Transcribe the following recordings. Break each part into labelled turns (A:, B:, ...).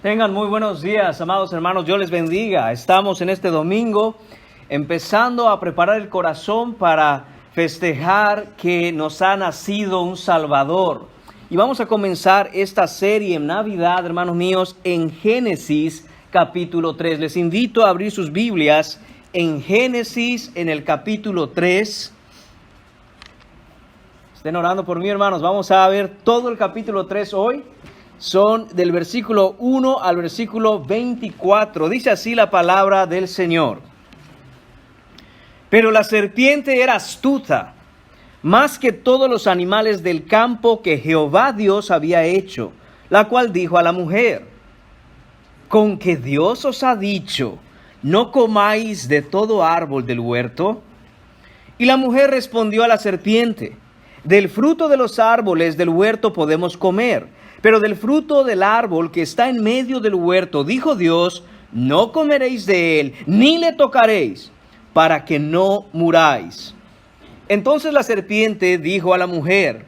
A: Tengan muy buenos días, amados hermanos. Dios les bendiga. Estamos en este domingo empezando a preparar el corazón para festejar que nos ha nacido un Salvador. Y vamos a comenzar esta serie en Navidad, hermanos míos, en Génesis capítulo 3. Les invito a abrir sus Biblias en Génesis, en el capítulo 3. Estén orando por mí, hermanos. Vamos a ver todo el capítulo 3 hoy. Son del versículo 1 al versículo 24. Dice así la palabra del Señor. Pero la serpiente era astuta, más que todos los animales del campo que Jehová Dios había hecho, la cual dijo a la mujer: ¿con que Dios os ha dicho, no comáis de todo árbol del huerto? Y la mujer respondió a la serpiente: del fruto de los árboles del huerto podemos comer, pero del fruto del árbol que está en medio del huerto, dijo Dios, no comeréis de él, ni le tocaréis, para que no muráis. Entonces la serpiente dijo a la mujer: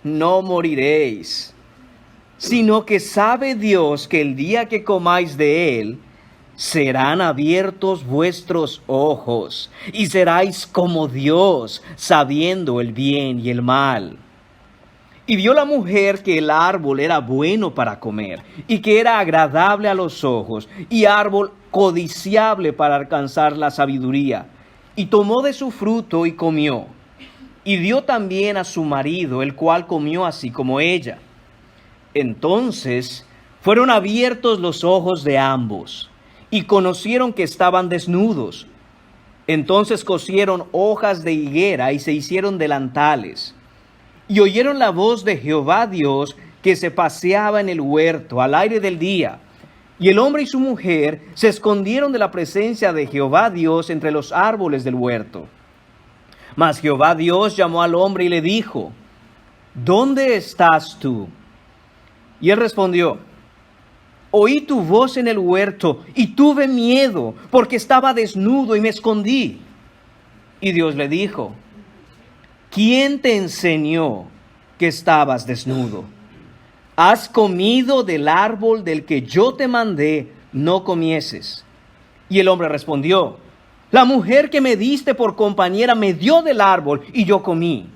A: no moriréis, sino que sabe Dios que el día que comáis de él, serán abiertos vuestros ojos, y seráis como Dios, sabiendo el bien y el mal. Y vio la mujer que el árbol era bueno para comer, y que era agradable a los ojos, y árbol codiciable para alcanzar la sabiduría. Y tomó de su fruto y comió. Y dio también a su marido, el cual comió así como ella. Entonces fueron abiertos los ojos de ambos, y conocieron que estaban desnudos. Entonces cosieron hojas de higuera y se hicieron delantales. Y oyeron la voz de Jehová Dios que se paseaba en el huerto al aire del día. Y el hombre y su mujer se escondieron de la presencia de Jehová Dios entre los árboles del huerto. Mas Jehová Dios llamó al hombre y le dijo: ¿dónde estás tú? Y él respondió: oí tu voz en el huerto y tuve miedo, porque estaba desnudo y me escondí. Y Dios le dijo: ¿quién te enseñó que estabas desnudo? ¿Has comido del árbol del que yo te mandé no comieses? Y el hombre respondió: la mujer que me diste por compañera me dio del árbol y yo comí.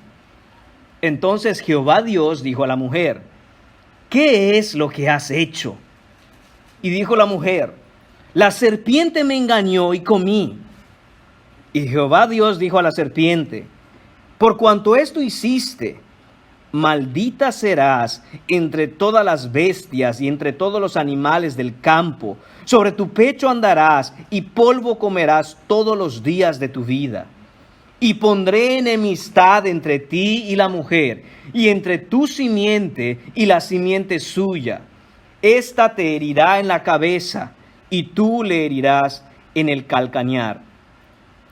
A: Entonces Jehová Dios dijo a la mujer: ¿qué es lo que has hecho? Y dijo la mujer: la serpiente me engañó y comí. Y Jehová Dios dijo a la serpiente: por cuanto esto hiciste, maldita serás entre todas las bestias y entre todos los animales del campo. Sobre tu pecho andarás y polvo comerás todos los días de tu vida. Y pondré enemistad entre ti y la mujer, y entre tu simiente y la simiente suya. Esta te herirá en la cabeza, y tú le herirás en el calcañar.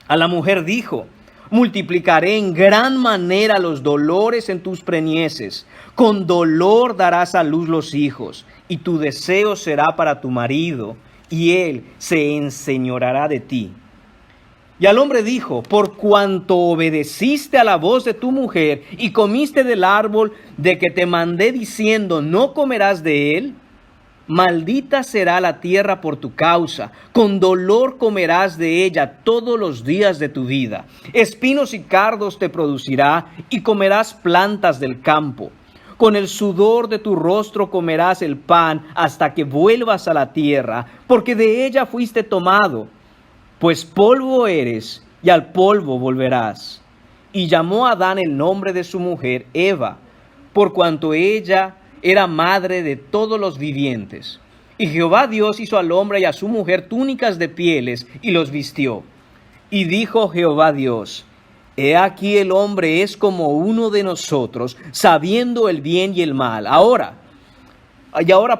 A: A la mujer dijo: multiplicaré en gran manera los dolores en tus preñeces. Con dolor darás a luz los hijos, y tu deseo será para tu marido, y él se enseñoreará de ti. Y al hombre dijo: por cuanto obedeciste a la voz de tu mujer, y comiste del árbol de que te mandé diciendo, no comerás de él, maldita será la tierra por tu causa, con dolor comerás de ella todos los días de tu vida. Espinos y cardos te producirá, y comerás plantas del campo. Con el sudor de tu rostro comerás el pan hasta que vuelvas a la tierra, porque de ella fuiste tomado, pues polvo eres, y al polvo volverás. Y llamó a Adán el nombre de su mujer Eva, por cuanto ella era madre de todos los vivientes. Y Jehová Dios hizo al hombre y a su mujer túnicas de pieles y los vistió. Y dijo Jehová Dios: he aquí el hombre es como uno de nosotros, sabiendo el bien y el mal. Ahora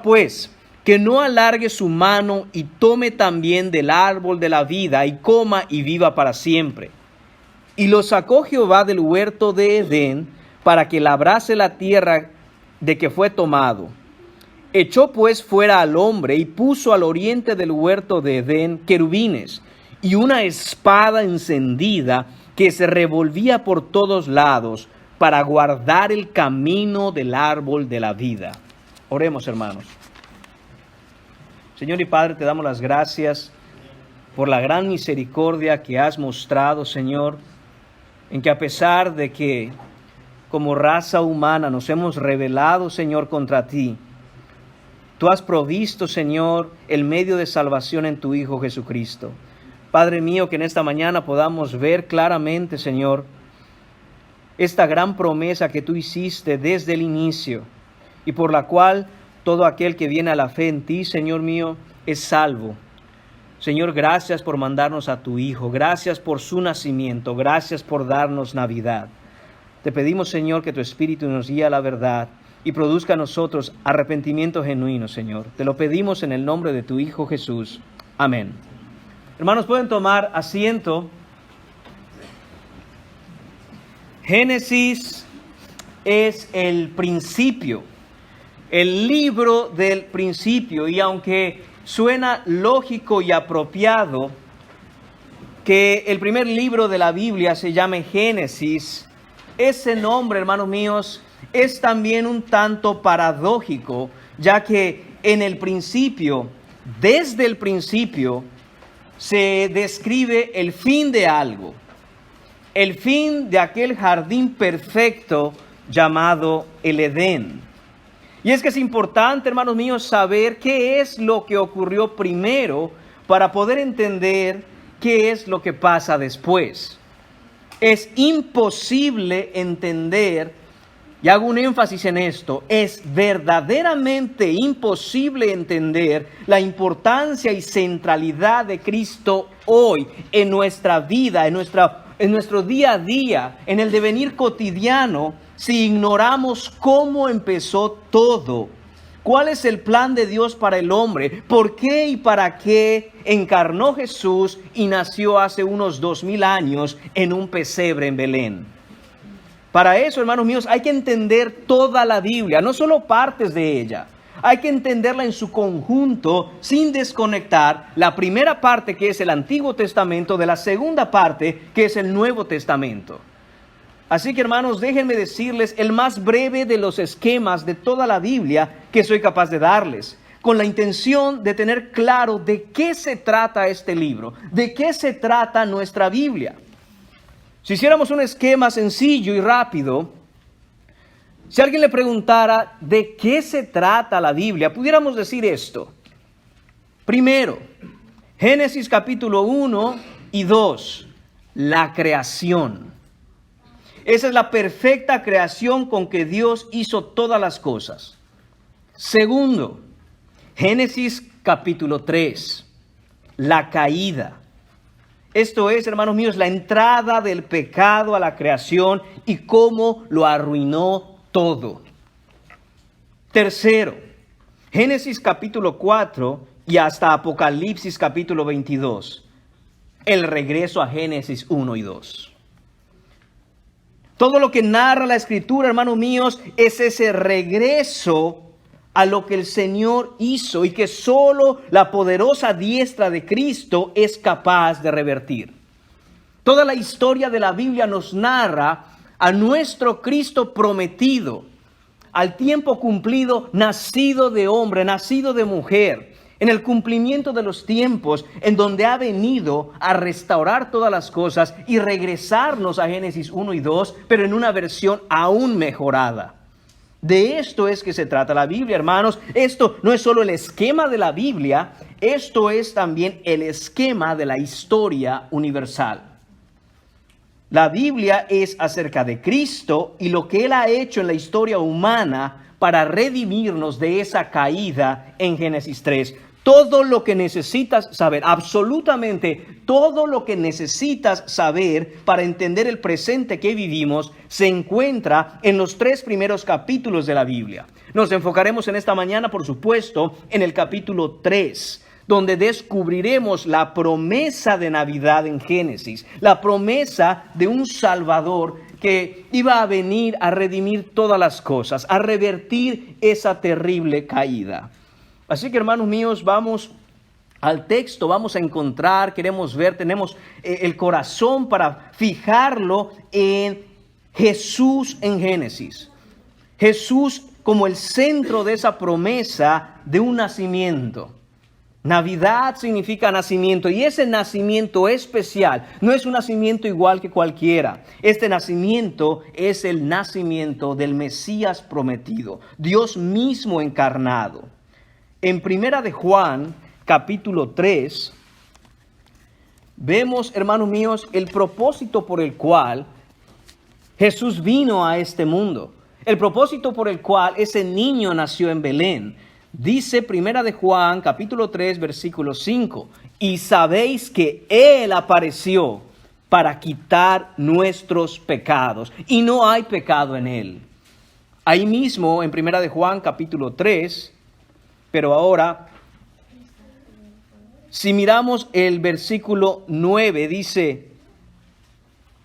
A: pues, que no alargue su mano y tome también del árbol de la vida y coma y viva para siempre. Y lo sacó Jehová del huerto de Edén para que labrase la tierra de que fue tomado. Echó pues fuera al hombre y puso al oriente del huerto de Edén querubines y una espada encendida que se revolvía por todos lados para guardar el camino del árbol de la vida. Oremos, hermanos. Señor y Padre, te damos las gracias por la gran misericordia que has mostrado, Señor, en que a pesar de que como raza humana nos hemos rebelado, Señor, contra ti, tú has provisto, Señor, el medio de salvación en tu Hijo Jesucristo. Padre mío, que en esta mañana podamos ver claramente, Señor, esta gran promesa que tú hiciste desde el inicio y por la cual todo aquel que viene a la fe en ti, Señor mío, es salvo. Señor, gracias por mandarnos a tu Hijo, gracias por su nacimiento, gracias por darnos Navidad. Te pedimos, Señor, que tu Espíritu nos guíe a la verdad y produzca a nosotros arrepentimiento genuino, Señor. Te lo pedimos en el nombre de tu Hijo Jesús. Amén. Hermanos, pueden tomar asiento. Génesis es el principio, el libro del principio, y aunque suena lógico y apropiado que el primer libro de la Biblia se llame Génesis, ese nombre, hermanos míos, es también un tanto paradójico, ya que en el principio, desde el principio, se describe el fin de algo, el fin de aquel jardín perfecto llamado el Edén. Y es que es importante, hermanos míos, saber qué es lo que ocurrió primero para poder entender qué es lo que pasa después. Es imposible entender, y hago un énfasis en esto, es verdaderamente imposible entender la importancia y centralidad de Cristo hoy en nuestra vida, en nuestro día a día, en el devenir cotidiano, si ignoramos cómo empezó todo. ¿Cuál es el plan de Dios para el hombre? ¿Por qué y para qué encarnó Jesús y nació hace unos 2000 años en un pesebre en Belén? Para eso, hermanos míos, hay que entender toda la Biblia, no solo partes de ella. Hay que entenderla en su conjunto sin desconectar la primera parte, que es el Antiguo Testamento, de la segunda parte, que es el Nuevo Testamento. Así que, hermanos, déjenme decirles el más breve de los esquemas de toda la Biblia que soy capaz de darles, con la intención de tener claro de qué se trata este libro, de qué se trata nuestra Biblia. Si hiciéramos un esquema sencillo y rápido, si alguien le preguntara de qué se trata la Biblia, pudiéramos decir esto. Primero, Génesis capítulo 1 y 2, la creación. Esa es la perfecta creación con que Dios hizo todas las cosas. Segundo, Génesis capítulo 3, la caída. Esto es, hermanos míos, la entrada del pecado a la creación y cómo lo arruinó todo. Tercero, Génesis capítulo 4 y hasta Apocalipsis capítulo 22, el regreso a Génesis 1 y 2. Todo lo que narra la Escritura, hermanos míos, es ese regreso a lo que el Señor hizo y que solo la poderosa diestra de Cristo es capaz de revertir. Toda la historia de la Biblia nos narra a nuestro Cristo prometido, al tiempo cumplido, nacido de hombre, nacido de mujer, en el cumplimiento de los tiempos, en donde ha venido a restaurar todas las cosas y regresarnos a Génesis 1 y 2, pero en una versión aún mejorada. De esto es que se trata la Biblia, hermanos. Esto no es solo el esquema de la Biblia, esto es también el esquema de la historia universal. La Biblia es acerca de Cristo y lo que Él ha hecho en la historia humana para redimirnos de esa caída en Génesis 3. Todo lo que necesitas saber, absolutamente todo lo que necesitas saber para entender el presente que vivimos, se encuentra en los 3 primeros capítulos de la Biblia. Nos enfocaremos en esta mañana, por supuesto, en el capítulo 3, donde descubriremos la promesa de Navidad en Génesis, la promesa de un Salvador que iba a venir a redimir todas las cosas, a revertir esa terrible caída. Así que, hermanos míos, vamos al texto, vamos a encontrar, queremos ver, tenemos el corazón para fijarlo en Jesús en Génesis. Jesús como el centro de esa promesa de un nacimiento. Navidad significa nacimiento, y ese nacimiento especial no es un nacimiento igual que cualquiera. Este nacimiento es el nacimiento del Mesías prometido, Dios mismo encarnado. En Primera de Juan, capítulo 3, vemos, hermanos míos, el propósito por el cual Jesús vino a este mundo. El propósito por el cual ese niño nació en Belén. Dice Primera de Juan, capítulo 3, versículo 5. Y sabéis que Él apareció para quitar nuestros pecados. Y no hay pecado en Él. Ahí mismo en Primera de Juan, capítulo 3. Pero ahora, si miramos el versículo 9, dice: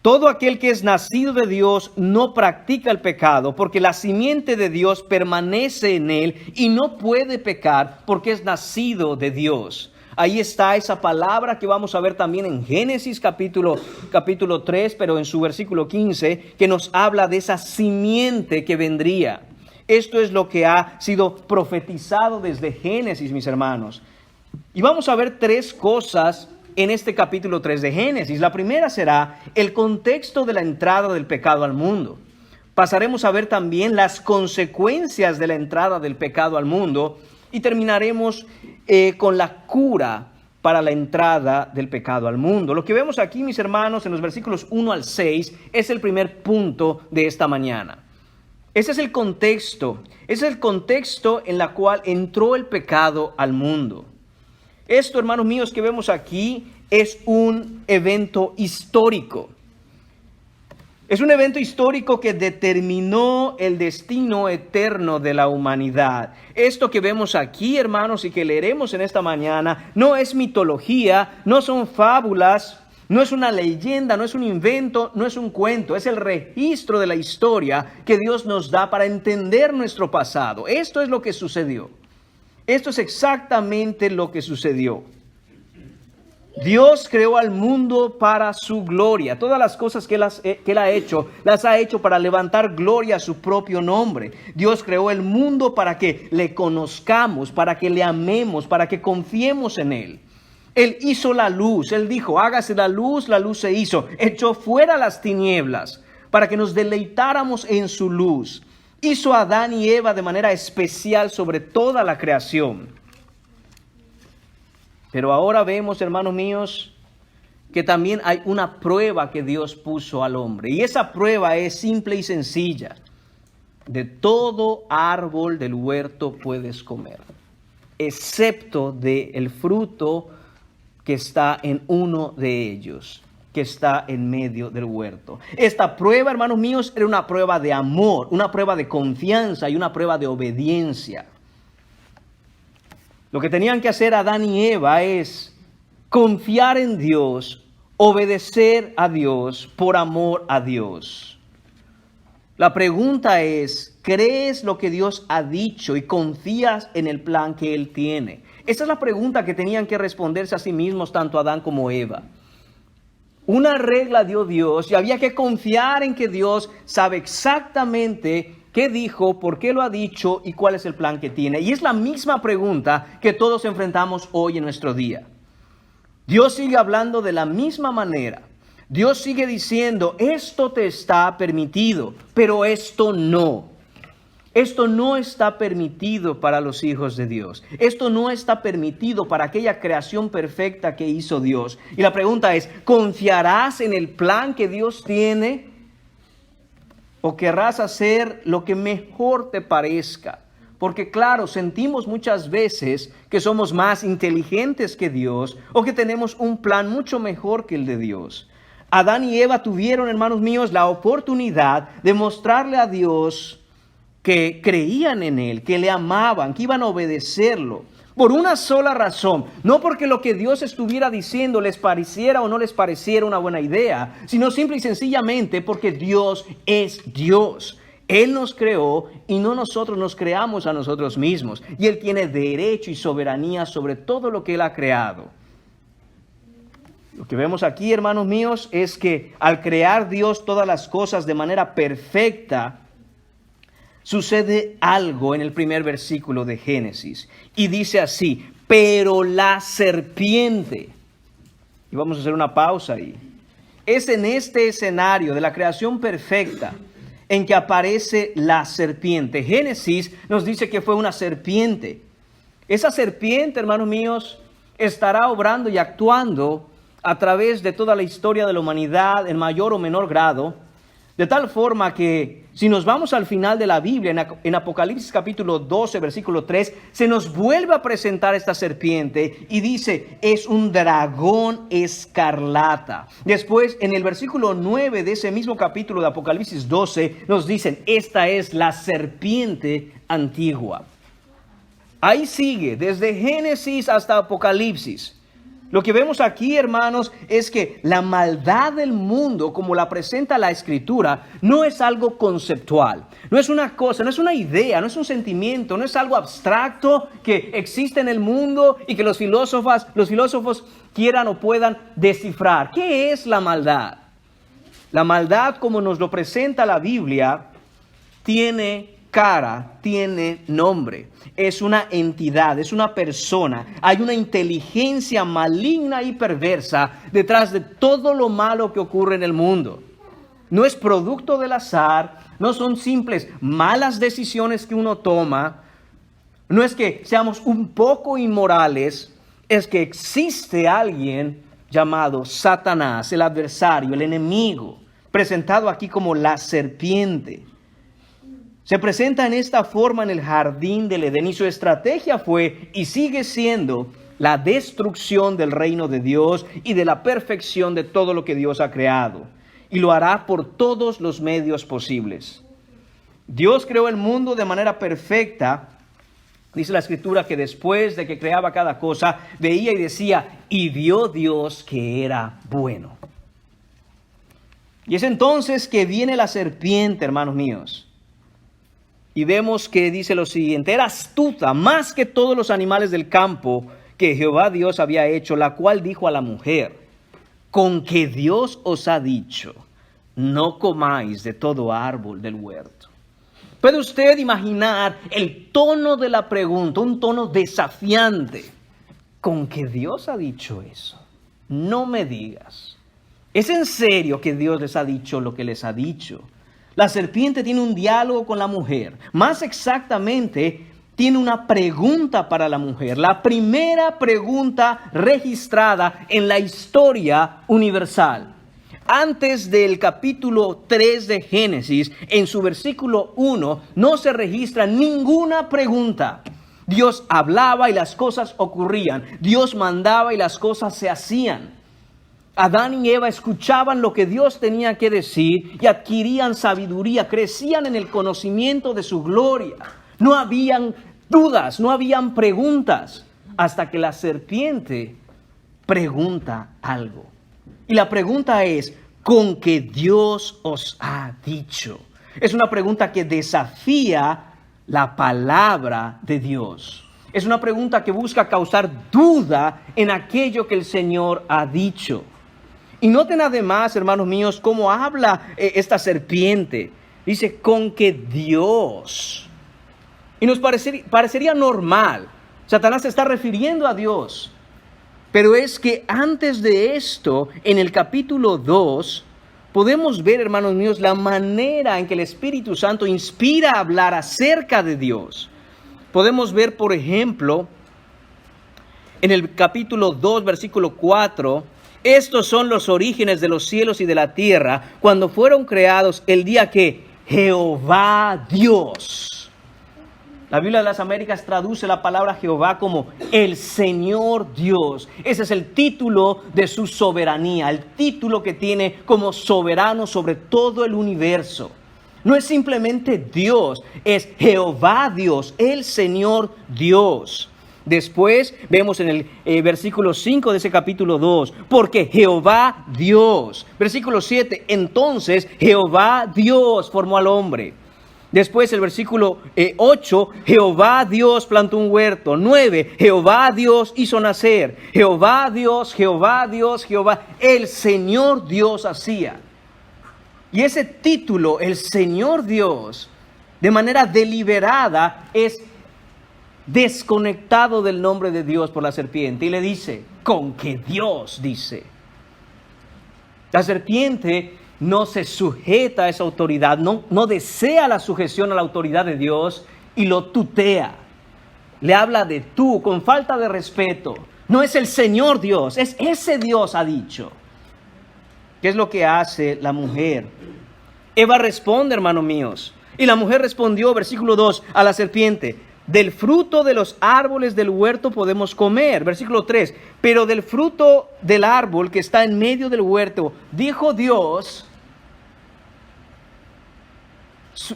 A: todo aquel que es nacido de Dios no practica el pecado, porque la simiente de Dios permanece en él y no puede pecar porque es nacido de Dios. Ahí está esa palabra que vamos a ver también en Génesis capítulo 3, pero en su versículo 15, que nos habla de esa simiente que vendría. Esto es lo que ha sido profetizado desde Génesis, mis hermanos. Y vamos a ver tres cosas en este capítulo 3 de Génesis. La primera será el contexto de la entrada del pecado al mundo. Pasaremos a ver también las consecuencias de la entrada del pecado al mundo y terminaremos con la cura para la entrada del pecado al mundo. Lo que vemos aquí, mis hermanos, en los versículos 1 al 6 es el primer punto de esta mañana. Ese es el contexto en el cual entró el pecado al mundo. Esto, hermanos míos, que vemos aquí es un evento histórico. Es un evento histórico que determinó el destino eterno de la humanidad. Esto que vemos aquí, hermanos, y que leeremos en esta mañana, no es mitología, no son fábulas, no es una leyenda, no es un invento, no es un cuento. Es el registro de la historia que Dios nos da para entender nuestro pasado. Esto es lo que sucedió. Esto es exactamente lo que sucedió. Dios creó al mundo para su gloria. Todas las cosas que Él ha hecho, las ha hecho para levantar gloria a su propio nombre. Dios creó el mundo para que le conozcamos, para que le amemos, para que confiemos en Él. Él hizo la luz. Él dijo: hágase la luz se hizo. Echó fuera las tinieblas para que nos deleitáramos en su luz. Hizo a Adán y Eva de manera especial sobre toda la creación. Pero ahora vemos, hermanos míos, que también hay una prueba que Dios puso al hombre. Y esa prueba es simple y sencilla. De todo árbol del huerto puedes comer, excepto del fruto que está en uno de ellos, que está en medio del huerto. Esta prueba, hermanos míos, era una prueba de amor, una prueba de confianza y una prueba de obediencia. Lo que tenían que hacer Adán y Eva es confiar en Dios, obedecer a Dios por amor a Dios. La pregunta es: ¿crees lo que Dios ha dicho y confías en el plan que Él tiene? Esa es la pregunta que tenían que responderse a sí mismos tanto Adán como Eva. Una regla dio Dios y había que confiar en que Dios sabe exactamente qué dijo, por qué lo ha dicho y cuál es el plan que tiene. Y es la misma pregunta que todos enfrentamos hoy en nuestro día. Dios sigue hablando de la misma manera. Dios sigue diciendo: esto te está permitido, pero esto no. Esto no está permitido para los hijos de Dios. Esto no está permitido para aquella creación perfecta que hizo Dios. Y la pregunta es: ¿confiarás en el plan que Dios tiene? ¿O querrás hacer lo que mejor te parezca? Porque claro, sentimos muchas veces que somos más inteligentes que Dios o que tenemos un plan mucho mejor que el de Dios. Adán y Eva tuvieron, hermanos míos, la oportunidad de mostrarle a Dios que creían en Él, que le amaban, que iban a obedecerlo. Por una sola razón, no porque lo que Dios estuviera diciendo les pareciera o no les pareciera una buena idea, sino simple y sencillamente porque Dios es Dios. Él nos creó y no nosotros nos creamos a nosotros mismos. Y Él tiene derecho y soberanía sobre todo lo que Él ha creado. Lo que vemos aquí, hermanos míos, es que al crear Dios todas las cosas de manera perfecta, sucede algo en el primer versículo de Génesis. Y dice así, pero la serpiente. Y vamos a hacer una pausa ahí. Es en este escenario de la creación perfecta en que aparece la serpiente. Génesis nos dice que fue una serpiente. Esa serpiente, hermanos míos, estará obrando y actuando a través de toda la historia de la humanidad en mayor o menor grado, de tal forma que si nos vamos al final de la Biblia, en Apocalipsis capítulo 12, versículo 3, se nos vuelve a presentar esta serpiente y dice, es un dragón escarlata. Después, en el versículo 9 de ese mismo capítulo de Apocalipsis 12, nos dicen, esta es la serpiente antigua. Ahí sigue, desde Génesis hasta Apocalipsis. Lo que vemos aquí, hermanos, es que la maldad del mundo, como la presenta la Escritura, no es algo conceptual. No es una cosa, no es una idea, no es un sentimiento, no es algo abstracto que existe en el mundo y que los filósofos quieran o puedan descifrar. ¿Qué es la maldad? La maldad, como nos lo presenta la Biblia, tiene cara, tiene nombre. Es una entidad, es una persona. Hay una inteligencia maligna y perversa detrás de todo lo malo que ocurre en el mundo. No es producto del azar, no son simples malas decisiones que uno toma. No es que seamos un poco inmorales, es que existe alguien llamado Satanás, el adversario, el enemigo, presentado aquí como la serpiente. Se presenta en esta forma en el jardín del Edén y su estrategia fue y sigue siendo la destrucción del reino de Dios y de la perfección de todo lo que Dios ha creado. Y lo hará por todos los medios posibles. Dios creó el mundo de manera perfecta. Dice la Escritura que después de que creaba cada cosa, veía y decía, y vio Dios que era bueno. Y es entonces que viene la serpiente, hermanos míos. Y vemos que dice lo siguiente, era astuta más que todos los animales del campo que Jehová Dios había hecho, la cual dijo a la mujer, con que Dios os ha dicho, no comáis de todo árbol del huerto. ¿Puede usted imaginar el tono de la pregunta, un tono desafiante? ¿Con que Dios ha dicho eso? No me digas. ¿Es en serio que Dios les ha dicho lo que les ha dicho? La serpiente tiene un diálogo con la mujer. Más exactamente, tiene una pregunta para la mujer. La primera pregunta registrada en la historia universal. Antes del capítulo 3 de Génesis, en su versículo 1, no se registra ninguna pregunta. Dios hablaba y las cosas ocurrían. Dios mandaba y las cosas se hacían. Adán y Eva escuchaban lo que Dios tenía que decir y adquirían sabiduría, crecían en el conocimiento de su gloria. No habían dudas, no habían preguntas, hasta que la serpiente pregunta algo. Y la pregunta es, ¿con que Dios os ha dicho? Es una pregunta que desafía la palabra de Dios. Es una pregunta que busca causar duda en aquello que el Señor ha dicho. Y noten además, hermanos míos, cómo habla esta serpiente. Dice, con que Dios. Y nos parecería normal. Satanás se está refiriendo a Dios. Pero es que antes de esto, en el capítulo 2, podemos ver, hermanos míos, la manera en que el Espíritu Santo inspira a hablar acerca de Dios. Podemos ver, por ejemplo, en el capítulo 2, versículo 4, estos son los orígenes de los cielos y de la tierra, cuando fueron creados el día que Jehová Dios. La Biblia de las Américas traduce la palabra Jehová como el Señor Dios. Ese es el título de su soberanía, el título que tiene como soberano sobre todo el universo. No es simplemente Dios, es Jehová Dios, el Señor Dios. Después vemos en el versículo 5 de ese capítulo 2, porque Jehová Dios. Versículo 7, entonces Jehová Dios formó al hombre. Después el versículo 8, Jehová Dios plantó un huerto. 9, Jehová Dios hizo nacer. Jehová Dios, el Señor Dios hacía. Y ese título, el Señor Dios, de manera deliberada, es desconectado del nombre de Dios por la serpiente y le dice, con que Dios dice. La serpiente no se sujeta a esa autoridad, no desea la sujeción a la autoridad de Dios y lo tutea. Le habla de tú con falta de respeto. No es el Señor Dios, es ese Dios ha dicho. ¿Qué es lo que hace la mujer? Eva responde, hermanos míos. Y la mujer respondió, versículo 2, a la serpiente: del fruto de los árboles del huerto podemos comer. Versículo 3, pero del fruto del árbol que está en medio del huerto, dijo Dios.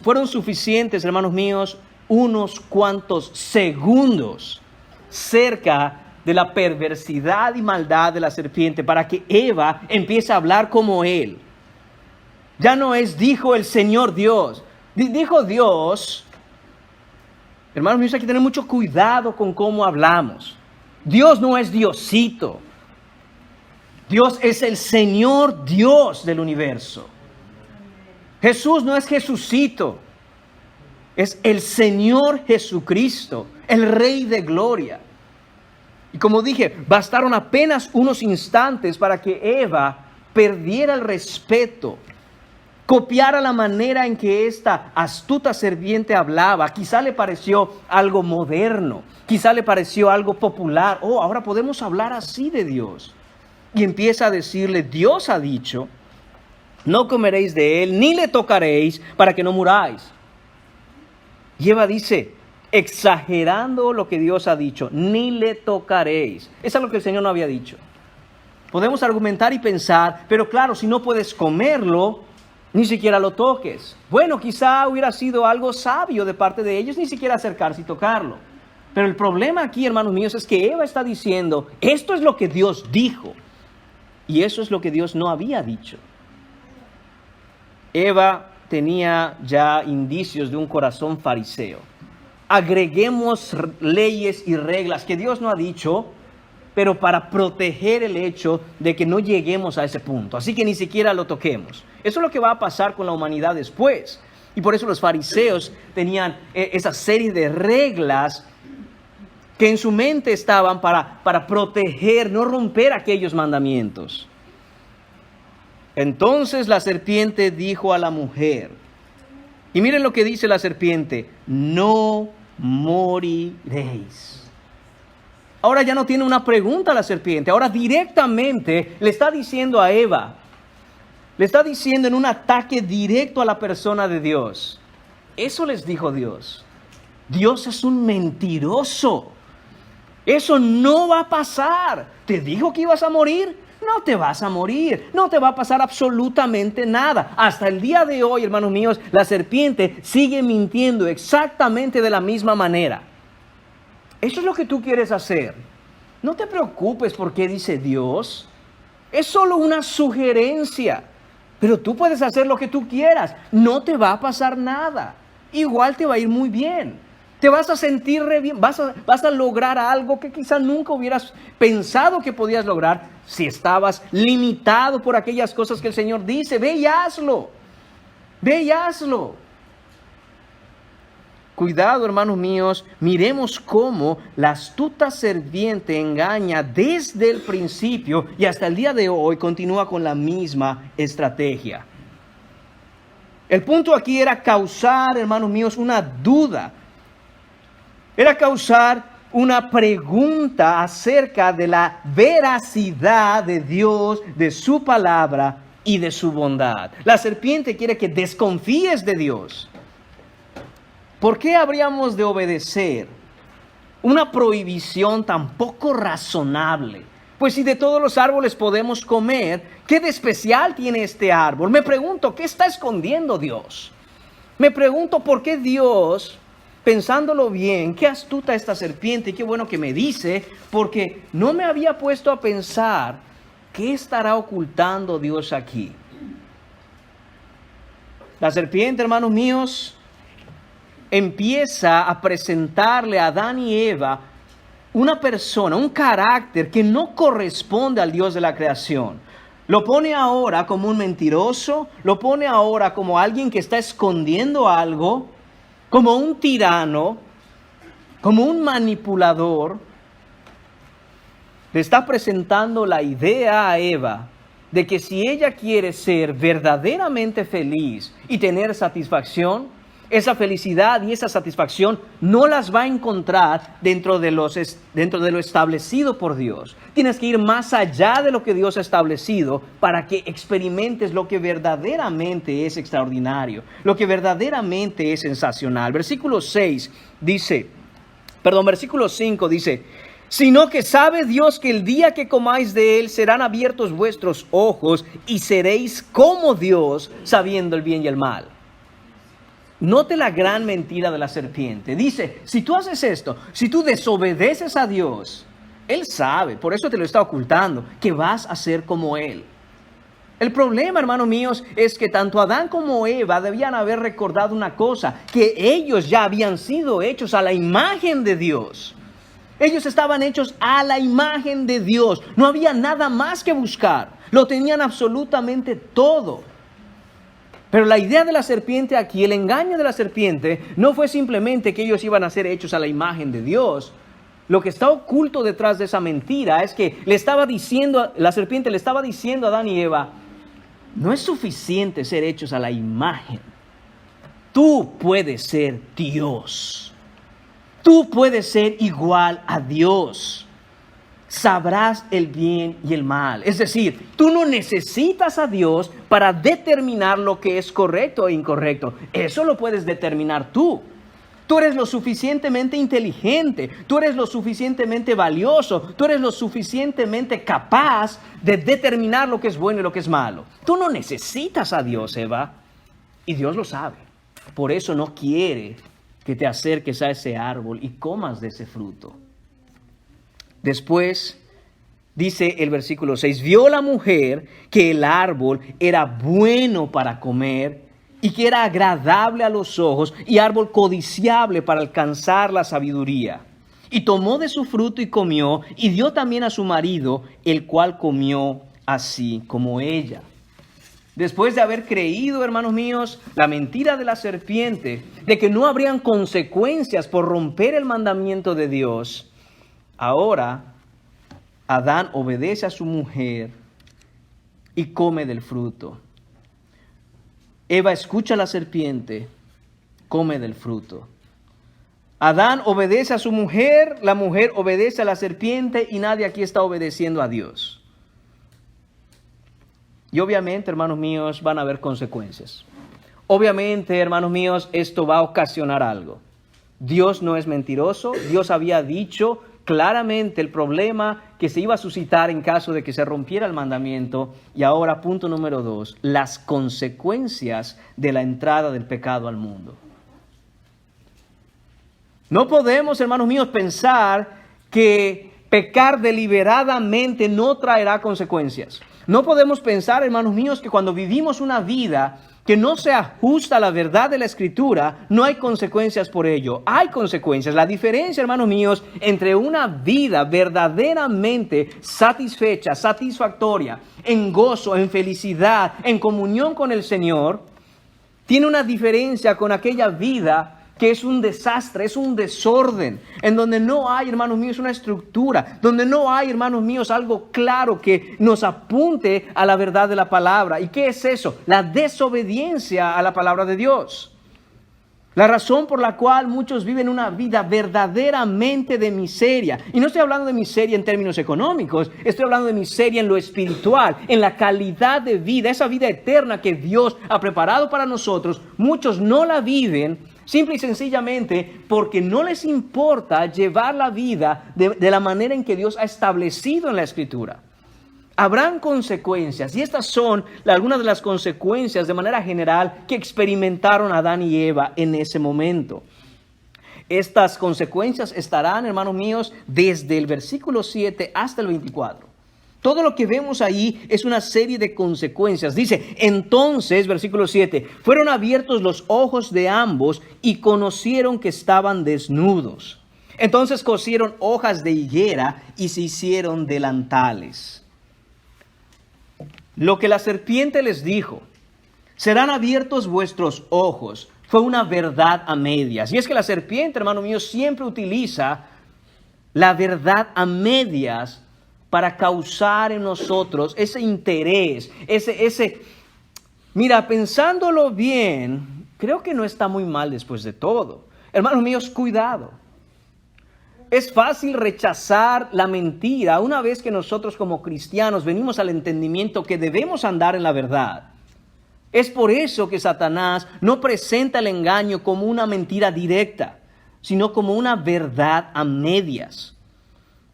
A: Fueron suficientes, hermanos míos, unos cuantos segundos cerca de la perversidad y maldad de la serpiente para que Eva empiece a hablar como él. Ya no es dijo el Señor Dios, dijo Dios. Hermanos míos, hay que tener mucho cuidado con cómo hablamos. Dios no es Diosito. Dios es el Señor Dios del universo. Jesús no es Jesucito. Es el Señor Jesucristo, el Rey de Gloria. Y como dije, bastaron apenas unos instantes para que Eva perdiera el respeto, copiara la manera en que esta astuta serpiente hablaba. Quizá le pareció algo moderno, quizá le pareció algo popular. Oh, ahora podemos hablar así de Dios. Y empieza a decirle, Dios ha dicho, no comeréis de él, ni le tocaréis, para que no muráis. Y Eva dice, exagerando lo que Dios ha dicho, ni le tocaréis. Eso es lo que el Señor no había dicho. Podemos argumentar y pensar, pero claro, si no puedes comerlo, ni siquiera lo toques. Bueno, quizá hubiera sido algo sabio de parte de ellos, ni siquiera acercarse y tocarlo. Pero el problema aquí, hermanos míos, es que Eva está diciendo, esto es lo que Dios dijo. Y eso es lo que Dios no había dicho. Eva tenía ya indicios de un corazón fariseo. Agreguemos leyes y reglas que Dios no ha dicho, pero para proteger el hecho de que no lleguemos a ese punto. Así que ni siquiera lo toquemos. Eso es lo que va a pasar con la humanidad después. Y por eso los fariseos tenían esa serie de reglas que en su mente estaban para proteger, no romper aquellos mandamientos. Entonces la serpiente dijo a la mujer, y miren lo que dice la serpiente, no moriréis. Ahora ya no tiene una pregunta la serpiente, ahora directamente le está diciendo a Eva, le está diciendo en un ataque directo a la persona de Dios. Eso les dijo Dios. Dios es un mentiroso. Eso no va a pasar. ¿Te dijo que ibas a morir? No te vas a morir, no te va a pasar absolutamente nada. Hasta el día de hoy, hermanos míos, la serpiente sigue mintiendo exactamente de la misma manera. Eso es lo que tú quieres hacer. No te preocupes por qué dice Dios. Es solo una sugerencia. Pero tú puedes hacer lo que tú quieras. No te va a pasar nada. Igual te va a ir muy bien. Te vas a sentir re bien, vas a lograr algo que quizá nunca hubieras pensado que podías lograr si estabas limitado por aquellas cosas que el Señor dice. Ve y hazlo. Ve y hazlo. Cuidado, hermanos míos, miremos cómo la astuta serpiente engaña desde el principio y hasta el día de hoy continúa con la misma estrategia. El punto aquí era causar, hermanos míos, una duda. Era causar una pregunta acerca de la veracidad de Dios, de su palabra y de su bondad. La serpiente quiere que desconfíes de Dios. ¿Por qué habríamos de obedecer una prohibición tan poco razonable? Pues si de todos los árboles podemos comer, ¿qué de especial tiene este árbol? Me pregunto, ¿qué está escondiendo Dios? Me pregunto por qué Dios, pensándolo bien, qué astuta esta serpiente, qué bueno que me dice, porque no me había puesto a pensar qué estará ocultando Dios aquí. La serpiente, hermanos míos, empieza a presentarle a Adán y Eva una persona, un carácter que no corresponde al Dios de la creación. Lo pone ahora como un mentiroso, lo pone ahora como alguien que está escondiendo algo. como un tirano, como un manipulador, le está presentando la idea a Eva de que si ella quiere ser verdaderamente feliz y tener satisfacción, esa felicidad y esa satisfacción no las va a encontrar dentro de lo establecido por Dios. Tienes que ir más allá de lo que Dios ha establecido para que experimentes lo que verdaderamente es extraordinario, lo que verdaderamente es sensacional. Versículo 5 dice, sino que sabe Dios que el día que comáis de él serán abiertos vuestros ojos y seréis como Dios, sabiendo el bien y el mal. Note la gran mentira de la serpiente. Dice, si tú haces esto, si tú desobedeces a Dios, Él sabe, por eso te lo está ocultando, que vas a ser como Él. El problema, hermanos míos, es que tanto Adán como Eva debían haber recordado una cosa, que ellos ya habían sido hechos a la imagen de Dios. Ellos estaban hechos a la imagen de Dios. No había nada más que buscar. Lo tenían absolutamente todo. Pero la idea de la serpiente aquí, el engaño de la serpiente, no fue simplemente que ellos iban a ser hechos a la imagen de Dios. Lo que está oculto detrás de esa mentira es que la serpiente le estaba diciendo a Adán y Eva, no es suficiente ser hechos a la imagen. Tú puedes ser Dios. Tú puedes ser igual a Dios. Sabrás el bien y el mal. Es decir, tú no necesitas a Dios para determinar lo que es correcto e incorrecto. Eso lo puedes determinar tú. Tú eres lo suficientemente inteligente, tú eres lo suficientemente valioso, tú eres lo suficientemente capaz de determinar lo que es bueno y lo que es malo. Tú no necesitas a Dios, Eva, y Dios lo sabe. Por eso no quiere que te acerques a ese árbol y comas de ese fruto. Después, dice el versículo 6, vio la mujer que el árbol era bueno para comer y que era agradable a los ojos y árbol codiciable para alcanzar la sabiduría. Y tomó de su fruto y comió, y dio también a su marido, el cual comió así como ella. Después de haber creído, hermanos míos, la mentira de la serpiente, de que no habrían consecuencias por romper el mandamiento de Dios, ahora Adán obedece a su mujer y come del fruto. Eva escucha a la serpiente, come del fruto. Adán obedece a su mujer, la mujer obedece a la serpiente y nadie aquí está obedeciendo a Dios. Y obviamente, hermanos míos, van a haber consecuencias. Obviamente, hermanos míos, esto va a ocasionar algo. Dios no es mentiroso. Dios había dicho claramente el problema que se iba a suscitar en caso de que se rompiera el mandamiento. Y ahora, punto número 2, las consecuencias de la entrada del pecado al mundo. No podemos, hermanos míos, pensar que pecar deliberadamente no traerá consecuencias. No podemos pensar, hermanos míos, que cuando vivimos una vida que no se ajusta a la verdad de la Escritura, no hay consecuencias por ello. Hay consecuencias. La diferencia, hermanos míos, entre una vida verdaderamente satisfecha, satisfactoria, en gozo, en felicidad, en comunión con el Señor, tiene una diferencia con aquella vida que es un desastre, es un desorden, en donde no hay, hermanos míos, una estructura, donde no hay, hermanos míos, algo claro que nos apunte a la verdad de la palabra. ¿Y qué es eso? La desobediencia a la palabra de Dios. La razón por la cual muchos viven una vida verdaderamente de miseria. Y no estoy hablando de miseria en términos económicos, estoy hablando de miseria en lo espiritual, en la calidad de vida, esa vida eterna que Dios ha preparado para nosotros. Muchos no la viven simple y sencillamente porque no les importa llevar la vida de la manera en que Dios ha establecido en la Escritura. Habrán consecuencias, y estas son algunas de las consecuencias de manera general que experimentaron Adán y Eva en ese momento. Estas consecuencias estarán, hermanos míos, desde el versículo 7 hasta el 24. Todo lo que vemos ahí es una serie de consecuencias. Dice, entonces, versículo 7, fueron abiertos los ojos de ambos y conocieron que estaban desnudos. Entonces cosieron hojas de higuera y se hicieron delantales. Lo que la serpiente les dijo, serán abiertos vuestros ojos, Fue una verdad a medias. Y es que la serpiente, hermano mío, siempre utiliza la verdad a medias para causar en nosotros ese interés, Mira, pensándolo bien, creo que no está muy mal después de todo. Hermanos míos, cuidado. Es fácil rechazar la mentira una vez que nosotros como cristianos venimos al entendimiento que debemos andar en la verdad. Es por eso que Satanás no presenta el engaño como una mentira directa, sino como una verdad a medias.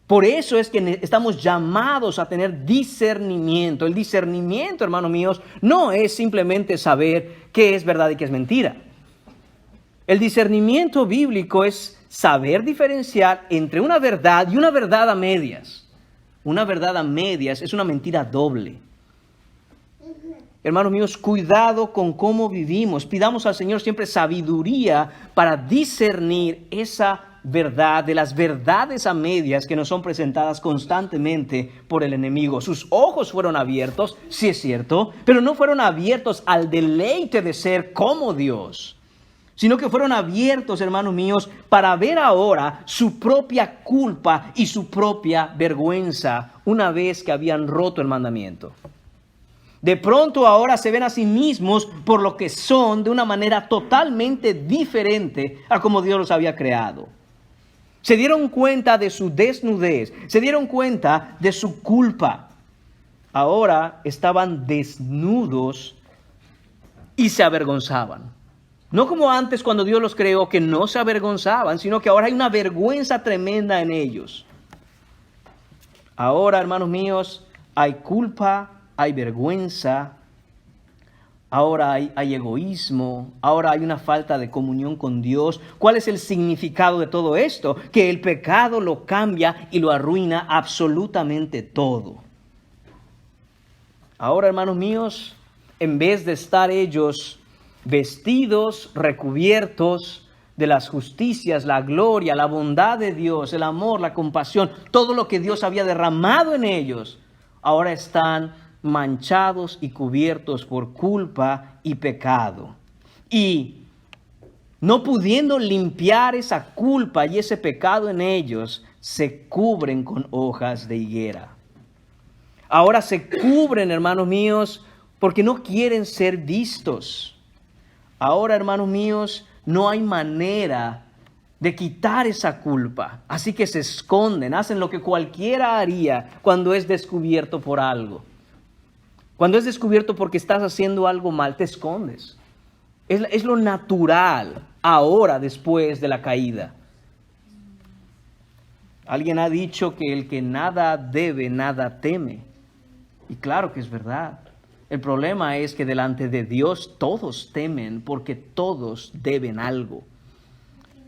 A: Por eso es que estamos llamados a tener discernimiento. El discernimiento, hermanos míos, no es simplemente saber qué es verdad y qué es mentira. El discernimiento bíblico es saber diferenciar entre una verdad y una verdad a medias. Una verdad a medias es una mentira doble. Hermanos míos, cuidado con cómo vivimos. Pidamos al Señor siempre sabiduría para discernir esa verdad de las verdades a medias que nos son presentadas constantemente por el enemigo. Sus ojos fueron abiertos, sí es cierto, pero no fueron abiertos al deleite de ser como Dios, sino que fueron abiertos, hermanos míos, para ver ahora su propia culpa y su propia vergüenza una vez que habían roto el mandamiento. De pronto ahora se ven a sí mismos por lo que son de una manera totalmente diferente a como Dios los había creado. Se dieron cuenta de su desnudez, se dieron cuenta de su culpa. Ahora estaban desnudos y se avergonzaban. No como antes cuando Dios los creó, que no se avergonzaban, sino que ahora hay una vergüenza tremenda en ellos. Ahora, hermanos míos, hay culpa, hay vergüenza, ahora hay egoísmo, ahora hay una falta de comunión con Dios. ¿Cuál es el significado de todo esto? Que el pecado lo cambia y lo arruina absolutamente todo. Ahora, hermanos míos, en vez de estar ellos vestidos, recubiertos de las justicias, la gloria, la bondad de Dios, el amor, la compasión, todo lo que Dios había derramado en ellos, ahora están manchados y cubiertos por culpa y pecado. Y no pudiendo limpiar esa culpa y ese pecado en ellos, se cubren con hojas de higuera. Ahora se cubren, hermanos míos, porque no quieren ser vistos. Ahora, hermanos míos, no hay manera de quitar esa culpa. Así que se esconden, hacen lo que cualquiera haría cuando es descubierto por algo. Cuando es descubierto porque estás haciendo algo mal, te escondes. Es lo natural ahora después de la caída. Alguien ha dicho que el que nada debe, nada teme. Y claro que es verdad. El problema es que delante de Dios todos temen porque todos deben algo.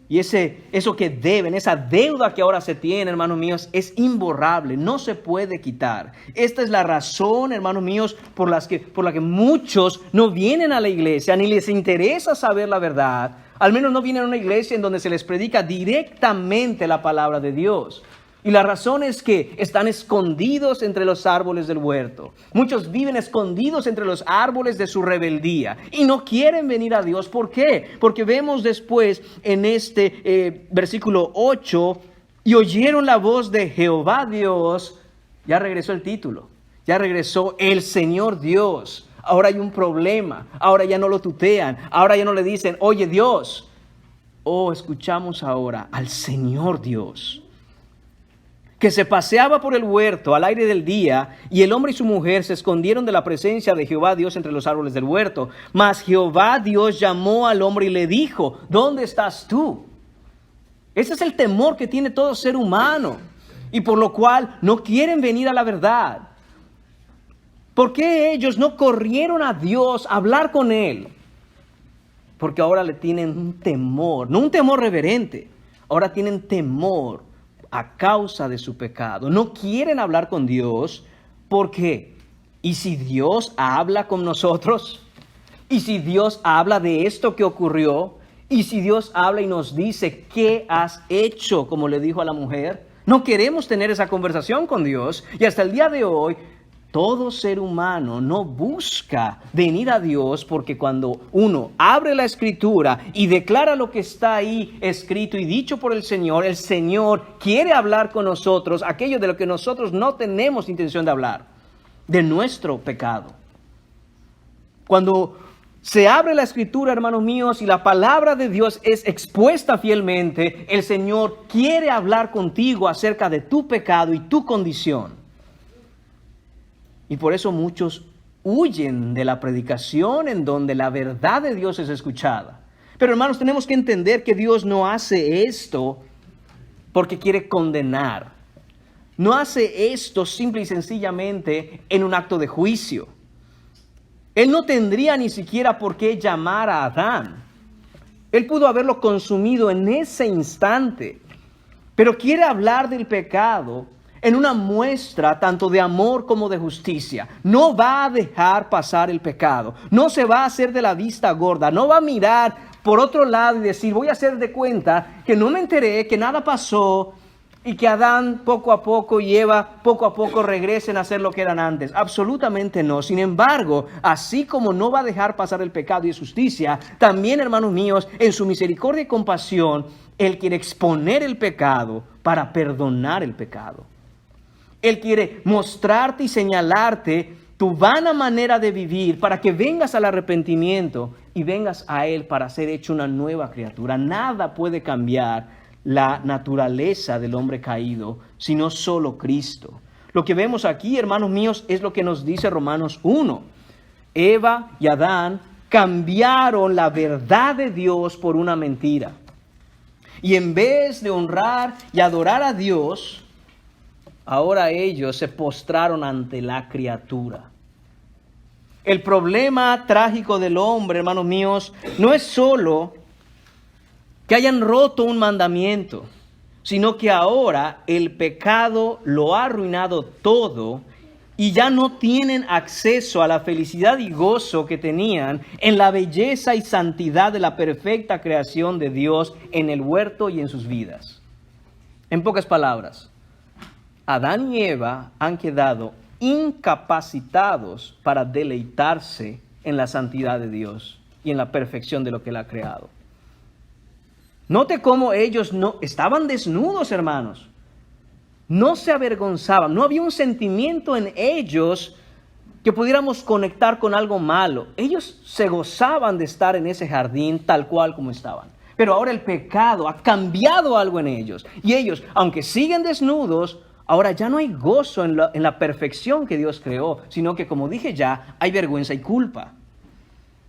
A: Y eso que deben, esa deuda que ahora se tiene, hermanos míos, es imborrable, no se puede quitar. Esta es la razón, hermanos míos, por la que muchos no vienen a la iglesia, ni les interesa saber la verdad. Al menos no vienen a una iglesia en donde se les predica directamente la palabra de Dios. Y la razón es que están escondidos entre los árboles del huerto. Muchos viven escondidos entre los árboles de su rebeldía y no quieren venir a Dios. ¿Por qué? Porque vemos después en este versículo 8, y oyeron la voz de Jehová Dios. Ya regresó el título, ya regresó el Señor Dios. Ahora hay un problema, ahora ya no lo tutean, ahora ya no le dicen, oye Dios. Oh, escuchamos ahora al Señor Dios, que se paseaba por el huerto al aire del día, y el hombre y su mujer se escondieron de la presencia de Jehová Dios entre los árboles del huerto. Mas Jehová Dios llamó al hombre y le dijo, ¿dónde estás tú? Ese es el temor que tiene todo ser humano, y por lo cual no quieren venir a la verdad. ¿Por qué ellos no corrieron a Dios a hablar con Él? Porque ahora le tienen un temor, no un temor reverente, ahora tienen temor a causa de su pecado. No quieren hablar con Dios. ¿Por qué? ¿Y si Dios habla con nosotros? ¿Y si Dios habla de esto que ocurrió? ¿Y si Dios habla y nos dice, ¿qué has hecho? Como le dijo a la mujer. No queremos tener esa conversación con Dios. Y hasta el día de hoy, todo ser humano no busca venir a Dios, porque cuando uno abre la Escritura y declara lo que está ahí escrito y dicho por el Señor quiere hablar con nosotros aquello de lo que nosotros no tenemos intención de hablar, de nuestro pecado. Cuando se abre la Escritura, hermanos míos, y la palabra de Dios es expuesta fielmente, el Señor quiere hablar contigo acerca de tu pecado y tu condición. Y por eso muchos huyen de la predicación en donde la verdad de Dios es escuchada. Pero hermanos, tenemos que entender que Dios no hace esto porque quiere condenar. No hace esto simple y sencillamente en un acto de juicio. Él no tendría ni siquiera por qué llamar a Adán. Él pudo haberlo consumido en ese instante. Pero quiere hablar del pecado en una muestra tanto de amor como de justicia. No va a dejar pasar el pecado. No se va a hacer de la vista gorda. No va a mirar por otro lado y decir, voy a hacer de cuenta que no me enteré, que nada pasó, y que Adán poco a poco y Eva poco a poco regresen a ser lo que eran antes. Absolutamente no. Sin embargo, así como no va a dejar pasar el pecado y es justicia, también, hermanos míos, en su misericordia y compasión, Él quiere exponer el pecado para perdonar el pecado. Él quiere mostrarte y señalarte tu vana manera de vivir para que vengas al arrepentimiento y vengas a Él para ser hecho una nueva criatura. Nada puede cambiar la naturaleza del hombre caído, sino solo Cristo. Lo que vemos aquí, hermanos míos, es lo que nos dice Romanos 1. Eva y Adán cambiaron la verdad de Dios por una mentira. Y en vez de honrar y adorar a Dios, ahora ellos se postraron ante la criatura. El problema trágico del hombre, hermanos míos, no es solo que hayan roto un mandamiento, sino que ahora el pecado lo ha arruinado todo y ya no tienen acceso a la felicidad y gozo que tenían en la belleza y santidad de la perfecta creación de Dios en el huerto y en sus vidas. En pocas palabras, Adán y Eva han quedado incapacitados para deleitarse en la santidad de Dios y en la perfección de lo que Él ha creado. Note cómo ellos no estaban desnudos, hermanos. No se avergonzaban. No había un sentimiento en ellos que pudiéramos conectar con algo malo. Ellos se gozaban de estar en ese jardín tal cual como estaban. Pero ahora el pecado ha cambiado algo en ellos. Y ellos, aunque siguen desnudos, ahora ya no hay gozo en la perfección que Dios creó, sino que, como dije ya, hay vergüenza y culpa.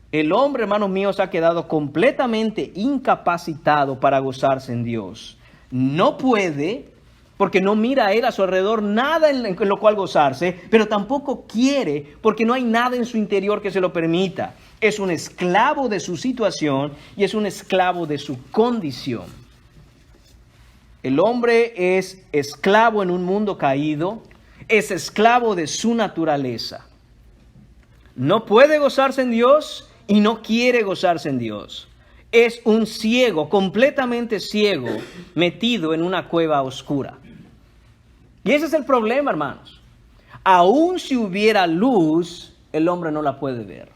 A: El hombre, hermanos míos, ha quedado completamente incapacitado para gozarse en Dios. No puede, porque no mira a Él a su alrededor nada en lo cual gozarse, pero tampoco quiere, porque no hay nada en su interior que se lo permita. Es un esclavo de su situación y es un esclavo de su condición. El hombre es esclavo en un mundo caído, es esclavo de su naturaleza. No puede gozarse en Dios y no quiere gozarse en Dios. Es un ciego, completamente ciego, metido en una cueva oscura. Y ese es el problema, hermanos. Aun si hubiera luz, el hombre no la puede ver.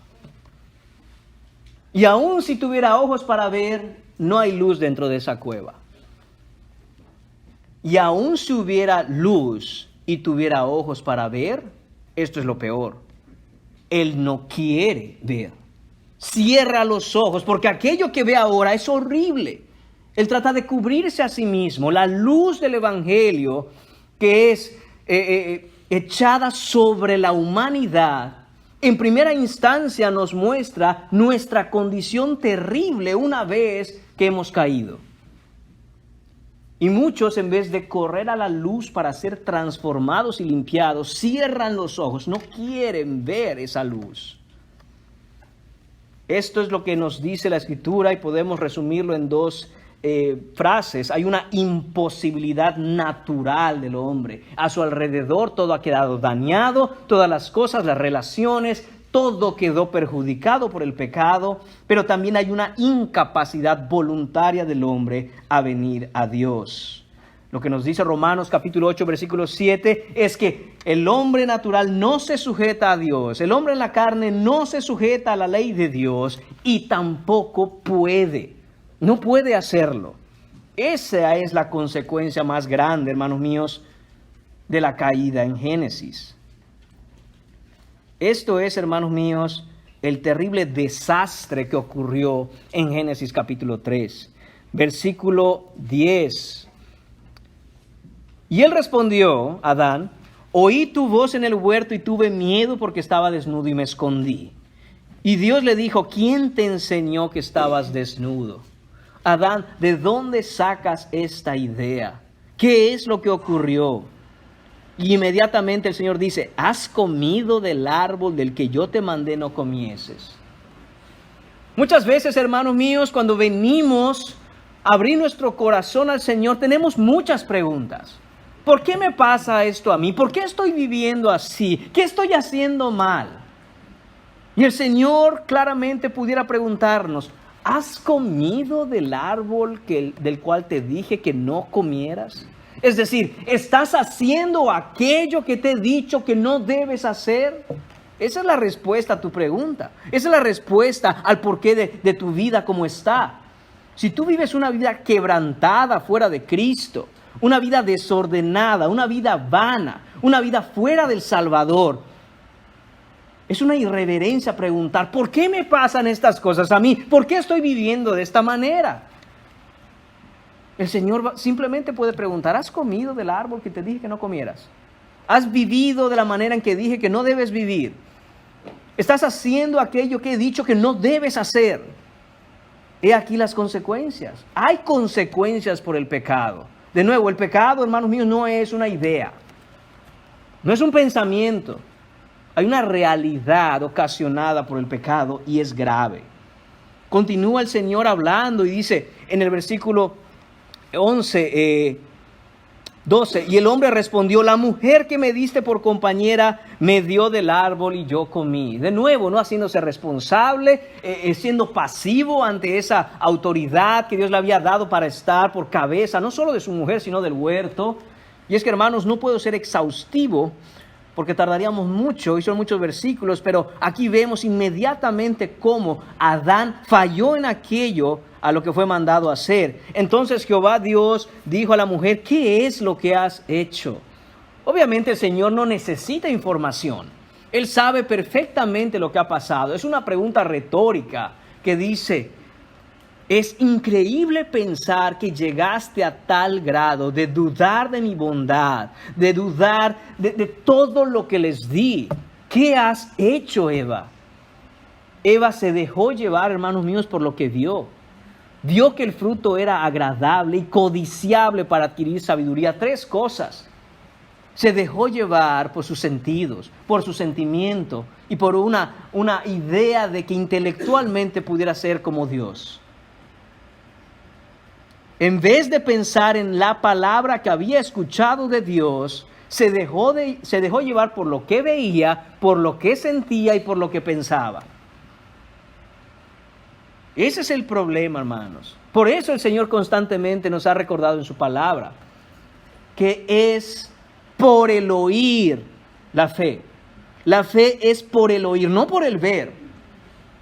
A: Y aun si tuviera ojos para ver, no hay luz dentro de esa cueva. Y aun si hubiera luz y tuviera ojos para ver, esto es lo peor. Él no quiere ver. Cierra los ojos, porque aquello que ve ahora es horrible. Él trata de cubrirse a sí mismo. La luz del Evangelio, que es echada sobre la humanidad, en primera instancia nos muestra nuestra condición terrible una vez que hemos caído. Y muchos, en vez de correr a la luz para ser transformados y limpiados, cierran los ojos, no quieren ver esa luz. Esto es lo que nos dice la Escritura y podemos resumirlo en dos frases. Hay una imposibilidad natural del hombre. A su alrededor todo ha quedado dañado, todas las cosas, las relaciones, todo quedó perjudicado por el pecado, pero también hay una incapacidad voluntaria del hombre a venir a Dios. Lo que nos dice Romanos capítulo 8, versículo 7, es que el hombre natural no se sujeta a Dios. El hombre en la carne no se sujeta a la ley de Dios y tampoco puede. No puede hacerlo. Esa es la consecuencia más grande, hermanos míos, de la caída en Génesis. Esto es, hermanos míos, el terrible desastre que ocurrió en Génesis capítulo 3, versículo 10. Y él respondió, Adán, oí tu voz en el huerto y tuve miedo porque estaba desnudo y me escondí. Y Dios le dijo, ¿quién te enseñó que estabas desnudo? Adán, ¿de dónde sacas esta idea? ¿Qué es lo que ocurrió? Y inmediatamente el Señor dice, ¿has comido del árbol del que yo te mandé no comieses? Muchas veces, hermanos míos, cuando venimos a abrir nuestro corazón al Señor, tenemos muchas preguntas. ¿Por qué me pasa esto a mí? ¿Por qué estoy viviendo así? ¿Qué estoy haciendo mal? Y el Señor claramente pudiera preguntarnos, ¿has comido del árbol del cual te dije que no comieras? Es decir, ¿estás haciendo aquello que te he dicho que no debes hacer? Esa es la respuesta a tu pregunta. Esa es la respuesta al porqué de tu vida como está. Si tú vives una vida quebrantada fuera de Cristo, una vida desordenada, una vida vana, una vida fuera del Salvador, es una irreverencia preguntar, ¿por qué me pasan estas cosas a mí? ¿Por qué estoy viviendo de esta manera? El Señor simplemente puede preguntar, ¿has comido del árbol que te dije que no comieras? ¿Has vivido de la manera en que dije que no debes vivir? ¿Estás haciendo aquello que he dicho que no debes hacer? He aquí las consecuencias. Hay consecuencias por el pecado. De nuevo, el pecado, hermanos míos, no es una idea. No es un pensamiento. Hay una realidad ocasionada por el pecado y es grave. Continúa el Señor hablando y dice en el versículo 12, y el hombre respondió, la mujer que me diste por compañera me dio del árbol y yo comí. De nuevo, no haciéndose responsable, siendo pasivo ante esa autoridad que Dios le había dado para estar por cabeza, no solo de su mujer, sino del huerto. Y es que, hermanos, no puedo ser exhaustivo porque tardaríamos mucho y son muchos versículos, pero aquí vemos inmediatamente cómo Adán falló en aquello a lo que fue mandado hacer. Entonces Jehová Dios dijo a la mujer, ¿qué es lo que has hecho? Obviamente el Señor no necesita información. Él sabe perfectamente lo que ha pasado. Es una pregunta retórica que dice, es increíble pensar que llegaste a tal grado de dudar de mi bondad, de dudar de todo lo que les di. ¿Qué has hecho, Eva? Eva se dejó llevar, hermanos míos, por lo que vio. Vio que el fruto era agradable y codiciable para adquirir sabiduría. 3 cosas. Se dejó llevar por sus sentidos, por su sentimiento y por una idea de que intelectualmente pudiera ser como Dios. En vez de pensar en la palabra que había escuchado de Dios, se dejó llevar por lo que veía, por lo que sentía y por lo que pensaba. Ese es el problema, hermanos. Por eso el Señor constantemente nos ha recordado en su palabra que es por el oír la fe. La fe es por el oír, no por el ver.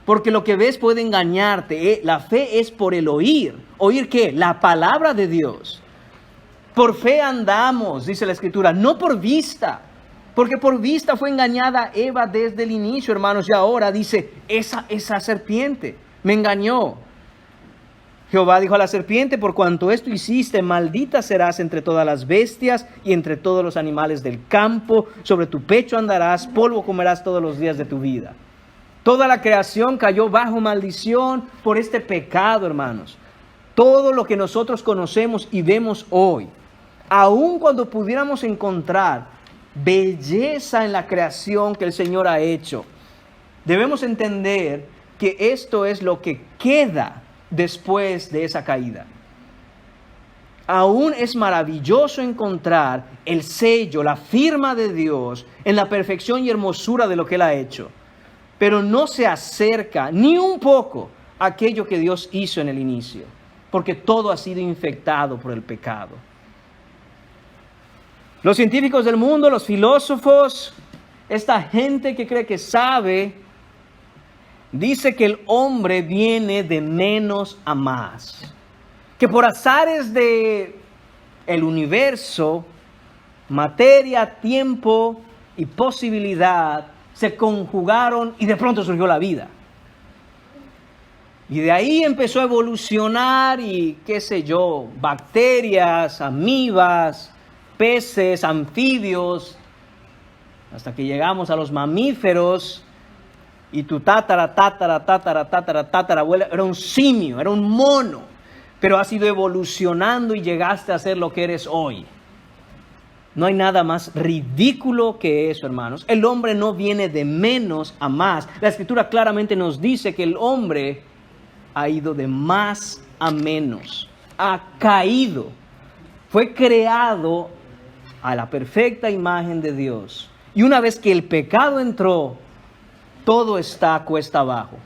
A: Porque lo que ves puede engañarte. La fe es por el oír. ¿Oír qué? La palabra de Dios. Por fe andamos, dice la Escritura, no por vista. Porque por vista fue engañada Eva desde el inicio, hermanos. Y ahora dice, esa serpiente me engañó. Jehová dijo a la serpiente, por cuanto esto hiciste, maldita serás entre todas las bestias y entre todos los animales del campo. Sobre tu pecho andarás, polvo comerás todos los días de tu vida. Toda la creación cayó bajo maldición por este pecado, hermanos. Todo lo que nosotros conocemos y vemos hoy, aun cuando pudiéramos encontrar belleza en la creación que el Señor ha hecho, debemos entender que esto es lo que queda después de esa caída. Aún es maravilloso encontrar el sello, la firma de Dios en la perfección y hermosura de lo que Él ha hecho. Pero no se acerca ni un poco a aquello que Dios hizo en el inicio, porque todo ha sido infectado por el pecado. Los científicos del mundo, los filósofos, esta gente que cree que sabe, dice que el hombre viene de menos a más. Que por azares de el universo, materia, tiempo y posibilidad se conjugaron y de pronto surgió la vida. Y de ahí empezó a evolucionar y qué sé yo, bacterias, amibas, peces, anfibios, hasta que llegamos a los mamíferos y tu tatara abuela era un simio, era un mono, pero has ido evolucionando y llegaste a ser lo que eres hoy. No hay nada más ridículo que eso, hermanos. El hombre no viene de menos a más. La Escritura claramente nos dice que el hombre ha ido de más a menos, ha caído, fue creado a la perfecta imagen de Dios. Y una vez que el pecado entró, todo está cuesta abajo.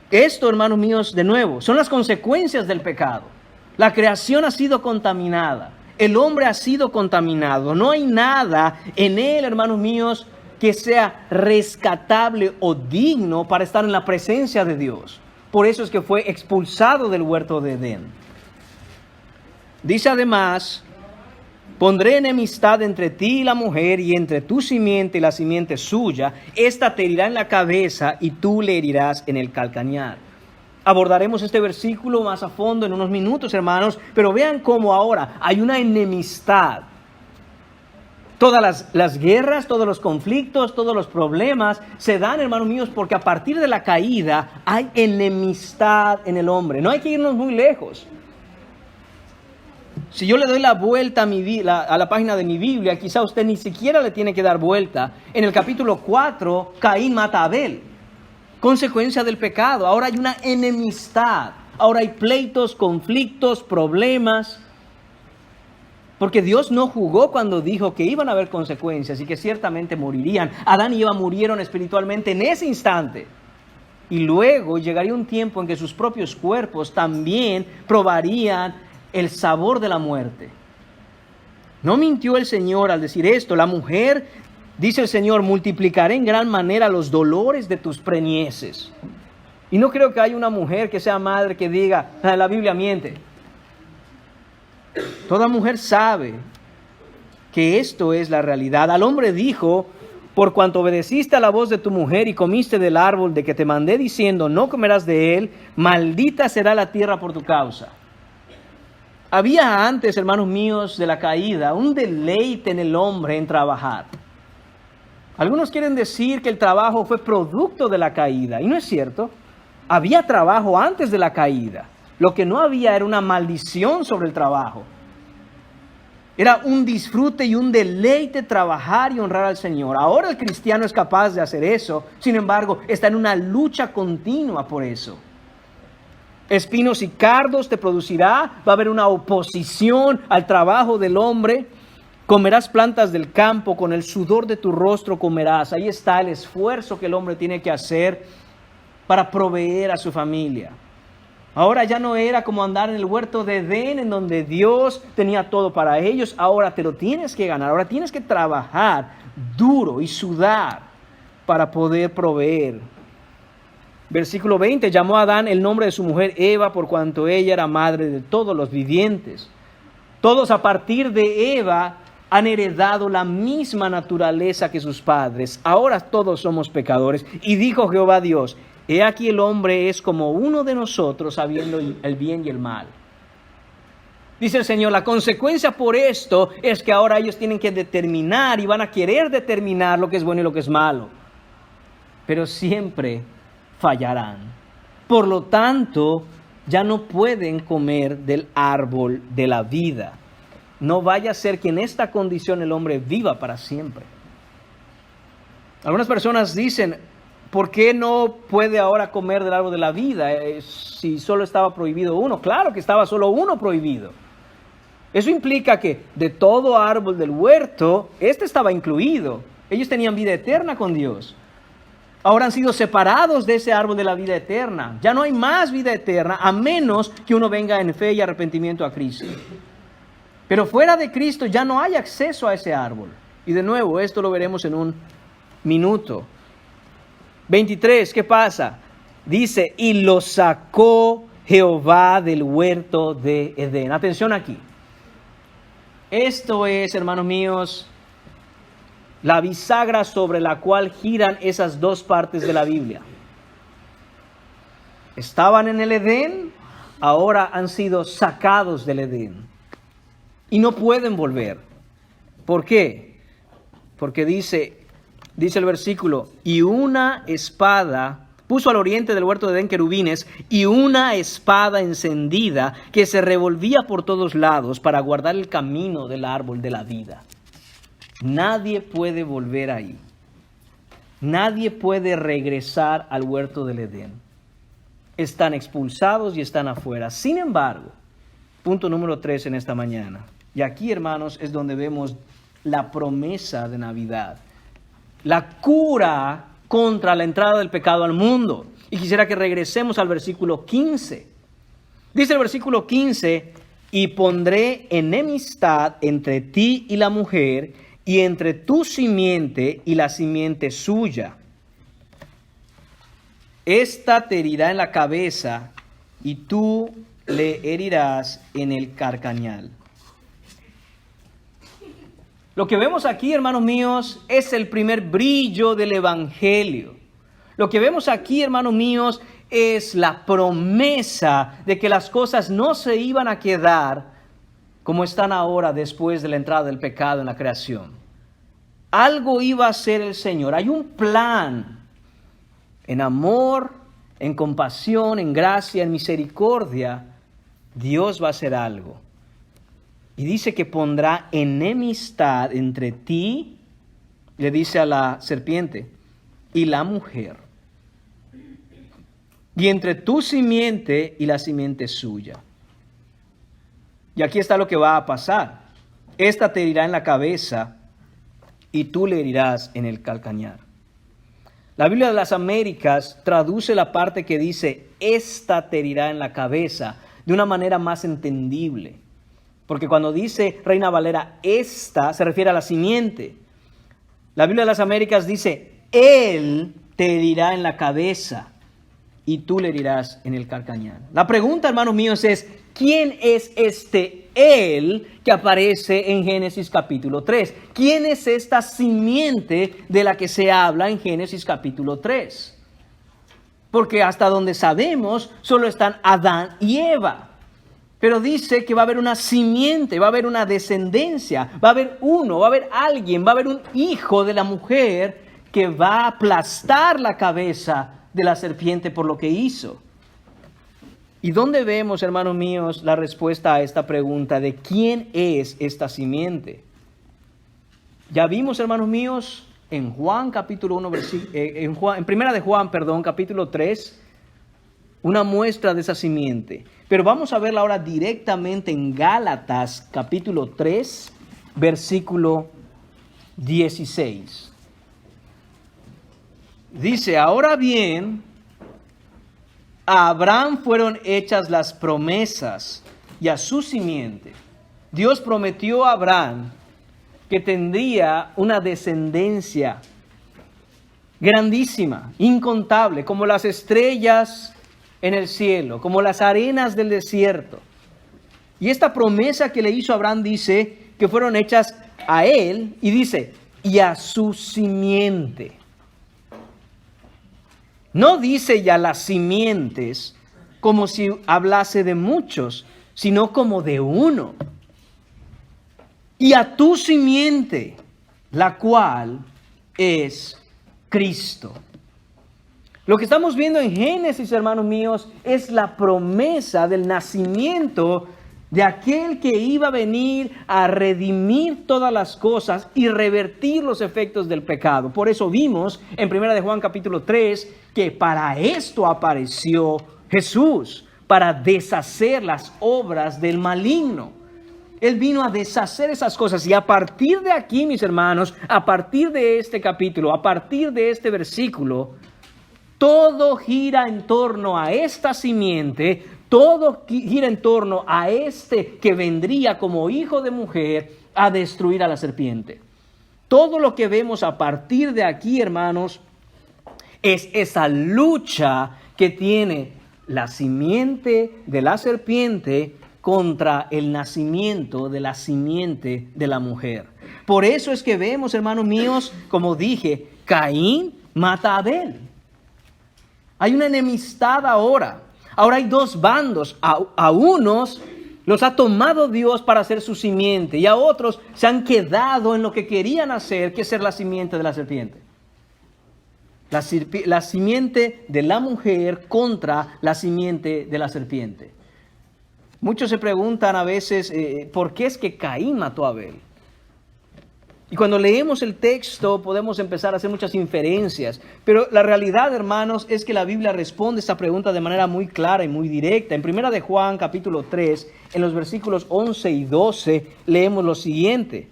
A: Esto, hermanos míos, de nuevo, son las consecuencias del pecado. La creación ha sido contaminada, el hombre ha sido contaminado, no hay nada en él, hermanos míos, que sea rescatable o digno para estar en la presencia de Dios. Por eso es que fue expulsado del huerto de Edén. Dice además, pondré enemistad entre ti y la mujer, y entre tu simiente y la simiente suya. Esta te herirá en la cabeza y tú le herirás en el calcañar. Abordaremos este versículo más a fondo en unos minutos, hermanos, pero vean cómo ahora hay una enemistad. Todas las guerras, todos los conflictos, todos los problemas se dan, hermanos míos, porque a partir de la caída hay enemistad en el hombre. No hay que irnos muy lejos. Si yo le doy la vuelta a la página de mi Biblia, quizá usted ni siquiera le tiene que dar vuelta. En el capítulo 4, Caín mata a Abel. Consecuencia del pecado. Ahora hay una enemistad. Ahora hay pleitos, conflictos, problemas. Porque Dios no jugó cuando dijo que iban a haber consecuencias y que ciertamente morirían. Adán y Eva murieron espiritualmente en ese instante. Y luego llegaría un tiempo en que sus propios cuerpos también probarían el sabor de la muerte. No mintió el Señor al decir esto. La mujer, dice el Señor, multiplicaré en gran manera los dolores de tus preñeces. Y no creo que haya una mujer que sea madre que diga, la Biblia miente. Toda mujer sabe que esto es la realidad. Al hombre dijo, por cuanto obedeciste a la voz de tu mujer y comiste del árbol de que te mandé diciendo, no comerás de él, maldita será la tierra por tu causa. Había antes, hermanos míos, de la caída, un deleite en el hombre en trabajar. Algunos quieren decir que el trabajo fue producto de la caída, y no es cierto. Había trabajo antes de la caída. Lo que no había era una maldición sobre el trabajo. Era un disfrute y un deleite trabajar y honrar al Señor. Ahora el cristiano es capaz de hacer eso, sin embargo, está en una lucha continua por eso. Espinos y cardos te producirá, va a haber una oposición al trabajo del hombre. Comerás plantas del campo, con el sudor de tu rostro comerás. Ahí está el esfuerzo que el hombre tiene que hacer para proveer a su familia. Ahora ya no era como andar en el huerto de Edén, en donde Dios tenía todo para ellos. Ahora te lo tienes que ganar, ahora tienes que trabajar duro y sudar para poder proveer. Versículo 20, llamó a Adán el nombre de su mujer Eva, por cuanto ella era madre de todos los vivientes. Todos a partir de Eva han heredado la misma naturaleza que sus padres. Ahora todos somos pecadores. Y dijo Jehová Dios, he aquí el hombre es como uno de nosotros, sabiendo el bien y el mal. Dice el Señor, la consecuencia por esto es que ahora ellos tienen que determinar y van a querer determinar lo que es bueno y lo que es malo. Pero siempre fallarán. Por lo tanto, ya no pueden comer del árbol de la vida. No vaya a ser que en esta condición el hombre viva para siempre. Algunas personas dicen, ¿por qué no puede ahora comer del árbol de la vida si solo estaba prohibido uno? Claro que estaba solo uno prohibido. Eso implica que de todo árbol del huerto, este estaba incluido. Ellos tenían vida eterna con Dios. Ahora han sido separados de ese árbol de la vida eterna. Ya no hay más vida eterna a menos que uno venga en fe y arrepentimiento a Cristo. Pero fuera de Cristo ya no hay acceso a ese árbol. Y de nuevo, esto lo veremos en un minuto. 23, ¿qué pasa? Dice, y lo sacó Jehová del huerto de Edén. Atención aquí. Esto es, hermanos míos, la bisagra sobre la cual giran esas dos partes de la Biblia. Estaban en el Edén, ahora han sido sacados del Edén. Y no pueden volver. ¿Por qué? Porque dice el versículo, y una espada, puso al oriente del huerto de Edén querubines, y una espada encendida que se revolvía por todos lados para guardar el camino del árbol de la vida. Nadie puede volver ahí. Nadie puede regresar al huerto del Edén. Están expulsados y están afuera. Sin embargo, punto número 3 en esta mañana. Y aquí, hermanos, es donde vemos la promesa de Navidad. La cura contra la entrada del pecado al mundo. Y quisiera que regresemos al versículo 15. Dice el versículo 15, y pondré enemistad entre ti y la mujer, y entre tu simiente y la simiente suya. Esta te herirá en la cabeza, y tú le herirás en el carcañal. Lo que vemos aquí, hermanos míos, es el primer brillo del Evangelio. Lo que vemos aquí, hermanos míos, es la promesa de que las cosas no se iban a quedar como están ahora después de la entrada del pecado en la creación. Algo iba a hacer el Señor. Hay un plan en amor, en compasión, en gracia, en misericordia. Dios va a hacer algo. Y dice que pondrá enemistad entre ti, le dice a la serpiente, y la mujer. Y entre tu simiente y la simiente suya. Y aquí está lo que va a pasar. Esta te herirá en la cabeza y tú le herirás en el calcañar. La Biblia de las Américas traduce la parte que dice, esta te herirá en la cabeza, de una manera más entendible. Porque cuando dice Reina Valera, esta se refiere a la simiente. La Biblia de las Américas dice, él te herirá en la cabeza y tú le herirás en el calcañar. La pregunta, hermanos míos, es, ¿quién es este él que aparece en Génesis capítulo 3? ¿Quién es esta simiente de la que se habla en Génesis capítulo 3? Porque hasta donde sabemos, solo están Adán y Eva. Pero dice que va a haber una simiente, va a haber una descendencia, va a haber uno, va a haber alguien, va a haber un hijo de la mujer que va a aplastar la cabeza de la serpiente por lo que hizo. ¿Y dónde vemos, hermanos míos, la respuesta a esta pregunta de quién es esta simiente? Ya vimos, hermanos míos, en Juan capítulo 1, en Primera de Juan, capítulo 3, una muestra de esa simiente. Pero vamos a verla ahora directamente en Gálatas capítulo 3, versículo 16. Dice, ahora bien, a Abraham fueron hechas las promesas y a su simiente. Dios prometió a Abraham que tendría una descendencia grandísima, incontable, como las estrellas en el cielo, como las arenas del desierto. Y esta promesa que le hizo a Abraham dice que fueron hechas a él, y dice, y a su simiente. No dice ya las simientes como si hablase de muchos, sino como de uno. Y a tu simiente, la cual es Cristo. Lo que estamos viendo en Génesis, hermanos míos, es la promesa del nacimiento de aquel que iba a venir a redimir todas las cosas y revertir los efectos del pecado. Por eso vimos en 1 de Juan capítulo 3 que para esto apareció Jesús, para deshacer las obras del maligno. Él vino a deshacer esas cosas, y a partir de aquí, mis hermanos, a partir de este capítulo, a partir de este versículo, todo gira en torno a esta simiente, Todo gira en torno a este que vendría como hijo de mujer a destruir a la serpiente. Todo lo que vemos a partir de aquí, hermanos, es esa lucha que tiene la simiente de la serpiente contra el nacimiento de la simiente de la mujer. Por eso es que vemos, hermanos míos, como dije, Caín mata a Abel. Hay una enemistad ahora. Ahora hay dos bandos. A unos los ha tomado Dios para ser su simiente y a otros se han quedado en lo que querían hacer, que es ser la simiente de la serpiente. La simiente de la mujer contra la simiente de la serpiente. Muchos se preguntan a veces, ¿por qué es que Caín mató a Abel? Y cuando leemos el texto podemos empezar a hacer muchas inferencias, pero la realidad, hermanos, es que la Biblia responde esta pregunta de manera muy clara y muy directa. En 1 de Juan, capítulo 3, en los versículos 11 y 12, leemos lo siguiente.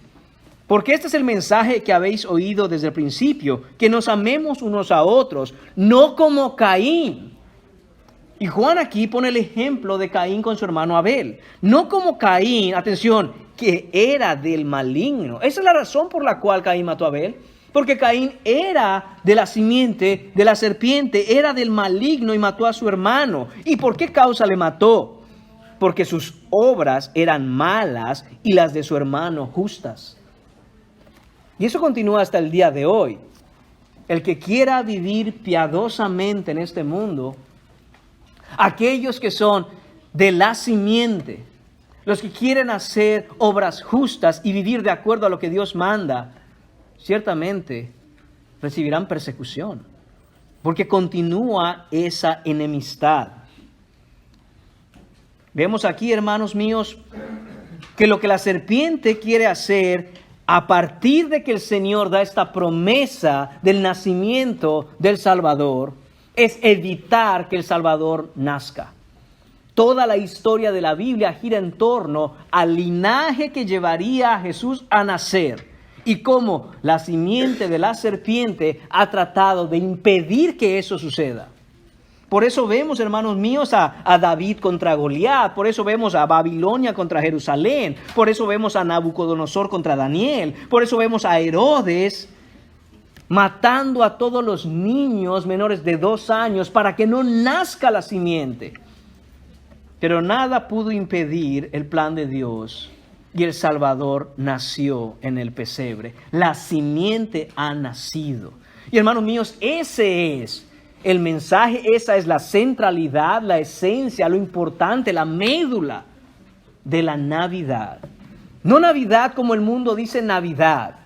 A: Porque este es el mensaje que habéis oído desde el principio, que nos amemos unos a otros, no como Caín. Y Juan aquí pone el ejemplo de Caín con su hermano Abel. No como Caín, atención, que era del maligno. Esa es la razón por la cual Caín mató a Abel. Porque Caín era de la simiente de la serpiente, era del maligno y mató a su hermano. ¿Y por qué causa le mató? Porque sus obras eran malas y las de su hermano justas. Y eso continúa hasta el día de hoy. El que quiera vivir piadosamente en este mundo, aquellos que son de la simiente, los que quieren hacer obras justas y vivir de acuerdo a lo que Dios manda, ciertamente recibirán persecución, porque continúa esa enemistad. Vemos aquí, hermanos míos, que lo que la serpiente quiere hacer a partir de que el Señor da esta promesa del nacimiento del Salvador, es evitar que el Salvador nazca. Toda la historia de la Biblia gira en torno al linaje que llevaría a Jesús a nacer y cómo la simiente de la serpiente ha tratado de impedir que eso suceda. Por eso vemos, hermanos míos, a David contra Goliat, por eso vemos a Babilonia contra Jerusalén, por eso vemos a Nabucodonosor contra Daniel, por eso vemos a Herodes matando a todos los niños menores de 2 años para que no nazca la simiente. Pero nada pudo impedir el plan de Dios y el Salvador nació en el pesebre. La simiente ha nacido. Y hermanos míos, ese es el mensaje, esa es la centralidad, la esencia, lo importante, la médula de la Navidad. No Navidad como el mundo dice Navidad,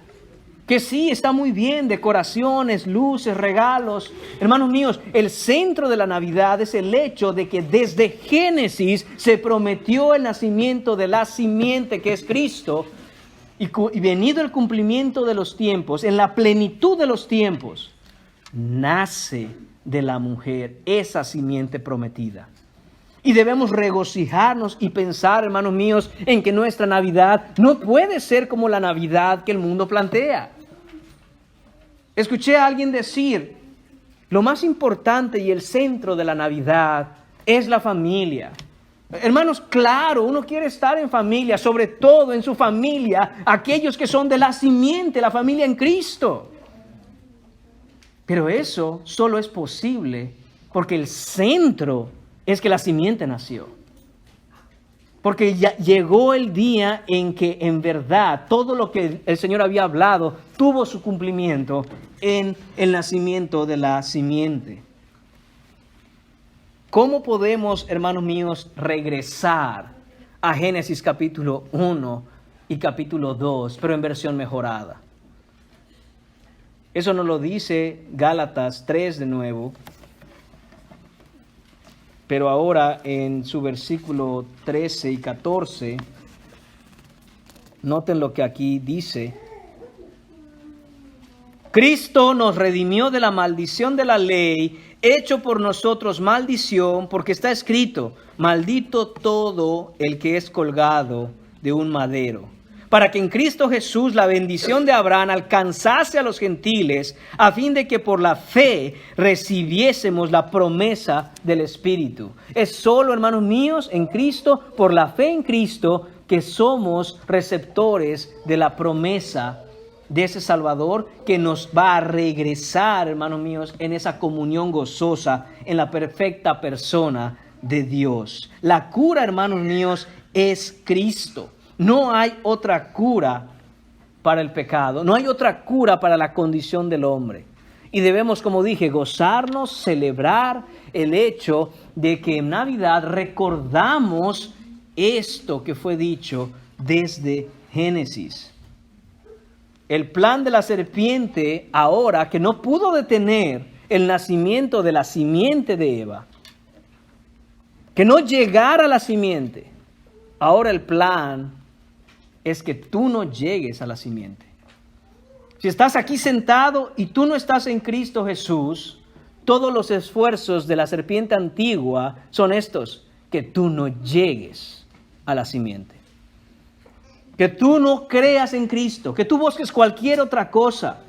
A: que sí, está muy bien, decoraciones, luces, regalos. Hermanos míos, el centro de la Navidad es el hecho de que desde Génesis se prometió el nacimiento de la simiente que es Cristo. Y venido el cumplimiento de los tiempos, en la plenitud de los tiempos, nace de la mujer esa simiente prometida. Y debemos regocijarnos y pensar, hermanos míos, en que nuestra Navidad no puede ser como la Navidad que el mundo plantea. Escuché a alguien decir, lo más importante y el centro de la Navidad es la familia. Hermanos, claro, uno quiere estar en familia, sobre todo en su familia, aquellos que son de la simiente, la familia en Cristo. Pero eso solo es posible porque el centro es que la simiente nació. Porque ya llegó el día en que en verdad todo lo que el Señor había hablado tuvo su cumplimiento en el nacimiento de la simiente. ¿Cómo podemos, hermanos míos, regresar a Génesis capítulo 1 y capítulo 2, pero en versión mejorada? Eso nos lo dice Gálatas 3 de nuevo, pero ahora en su versículo 13 y 14, noten lo que aquí dice. Cristo nos redimió de la maldición de la ley, hecho por nosotros maldición, porque está escrito, maldito todo el que es colgado de un madero, para que en Cristo Jesús la bendición de Abraham alcanzase a los gentiles, a fin de que por la fe recibiésemos la promesa del Espíritu. Es solo, hermanos míos, en Cristo, por la fe en Cristo, que somos receptores de la promesa de ese Salvador que nos va a regresar, hermanos míos, en esa comunión gozosa, en la perfecta persona de Dios. La cura, hermanos míos, es Cristo. No hay otra cura para el pecado, no hay otra cura para la condición del hombre. Y debemos, como dije, gozarnos, celebrar el hecho de que en Navidad recordamos esto que fue dicho desde Génesis. El plan de la serpiente ahora que no pudo detener el nacimiento de la simiente de Eva, que no llegara a la simiente, ahora el plan es que tú no llegues a la simiente. Si estás aquí sentado y tú no estás en Cristo Jesús, todos los esfuerzos de la serpiente antigua son estos: que tú no llegues a la simiente, que tú no creas en Cristo, que tú busques cualquier otra cosa.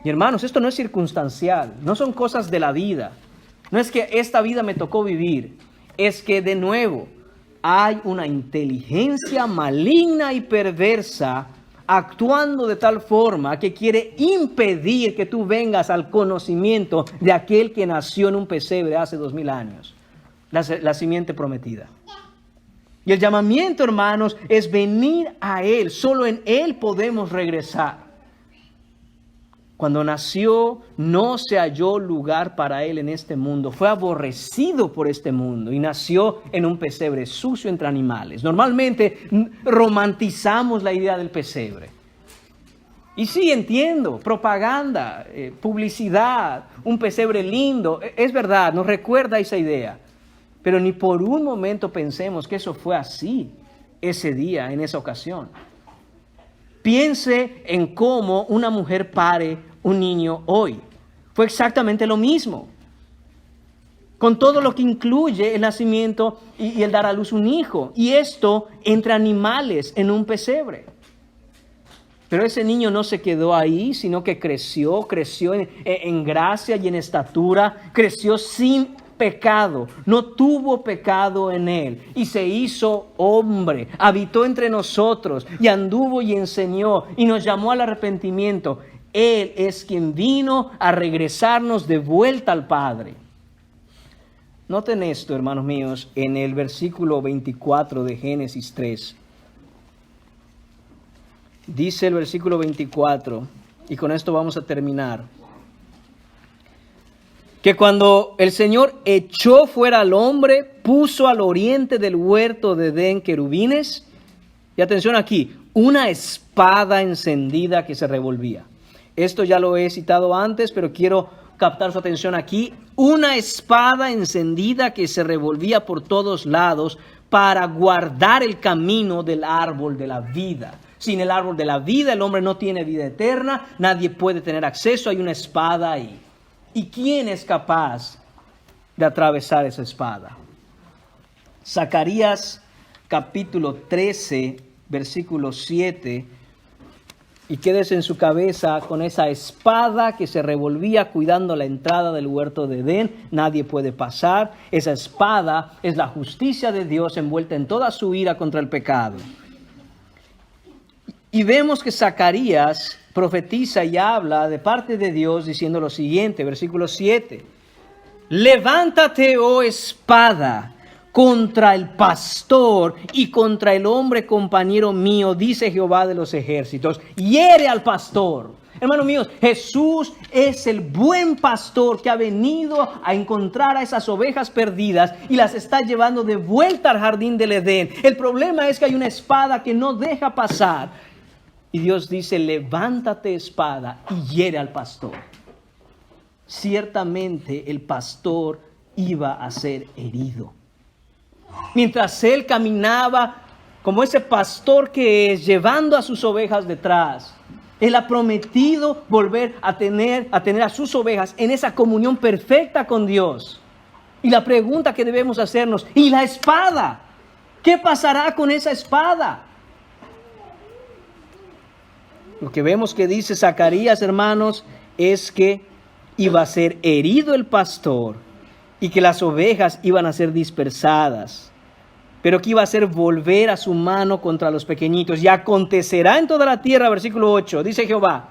A: Y hermanos, esto no es circunstancial, no son cosas de la vida, no es que esta vida me tocó vivir, es que de nuevo hay una inteligencia maligna y perversa actuando de tal forma que quiere impedir que tú vengas al conocimiento de aquel que nació en un pesebre hace 2000 años, la simiente prometida. Y el llamamiento, hermanos, es venir a Él. Solo en Él podemos regresar. Cuando nació, no se halló lugar para Él en este mundo. Fue aborrecido por este mundo y nació en un pesebre sucio entre animales. Normalmente romantizamos la idea del pesebre. Y sí, entiendo, propaganda, publicidad, un pesebre lindo. Es verdad, nos recuerda esa idea. Pero ni por un momento pensemos que eso fue así ese día, en esa ocasión. Piense en cómo una mujer pare un niño hoy. Fue exactamente lo mismo. Con todo lo que incluye el nacimiento y el dar a luz un hijo. Y esto entre animales en un pesebre. Pero ese niño no se quedó ahí, sino que creció en gracia y en estatura. Creció sin pecado, no tuvo pecado en él y se hizo hombre, habitó entre nosotros y anduvo y enseñó y nos llamó al arrepentimiento. Él es quien vino a regresarnos de vuelta al Padre. Noten esto, hermanos míos, en el versículo 24 de Génesis 3. Dice el versículo 24, y con esto vamos a terminar, que cuando el Señor echó fuera al hombre, puso al oriente del huerto de Edén querubines, y atención aquí, una espada encendida que se revolvía. Esto ya lo he citado antes, pero quiero captar su atención aquí. Una espada encendida que se revolvía por todos lados para guardar el camino del árbol de la vida. Sin el árbol de la vida, el hombre no tiene vida eterna, nadie puede tener acceso, hay una espada ahí. ¿Y quién es capaz de atravesar esa espada? Zacarías capítulo 13, versículo 7. Y quédese en su cabeza con esa espada que se revolvía cuidando la entrada del huerto de Edén. Nadie puede pasar. Esa espada es la justicia de Dios envuelta en toda su ira contra el pecado. Y vemos que Zacarías profetiza y habla de parte de Dios diciendo lo siguiente, versículo 7. Levántate, oh espada, contra el pastor y contra el hombre compañero mío, dice Jehová de los ejércitos. Hiere al pastor. Hermanos míos, Jesús es el buen pastor que ha venido a encontrar a esas ovejas perdidas y las está llevando de vuelta al jardín del Edén. El problema es que hay una espada que no deja pasar. Y Dios dice, levántate espada y hiere al pastor. Ciertamente el pastor iba a ser herido. Mientras él caminaba como ese pastor que es, llevando a sus ovejas detrás, él ha prometido volver a tener a sus ovejas en esa comunión perfecta con Dios. Y la pregunta que debemos hacernos, ¿y la espada? ¿Qué pasará con esa espada? Lo que vemos que dice Zacarías, hermanos, es que iba a ser herido el pastor y que las ovejas iban a ser dispersadas, pero que iba a hacer volver a su mano contra los pequeñitos. Y acontecerá en toda la tierra, versículo 8, dice Jehová,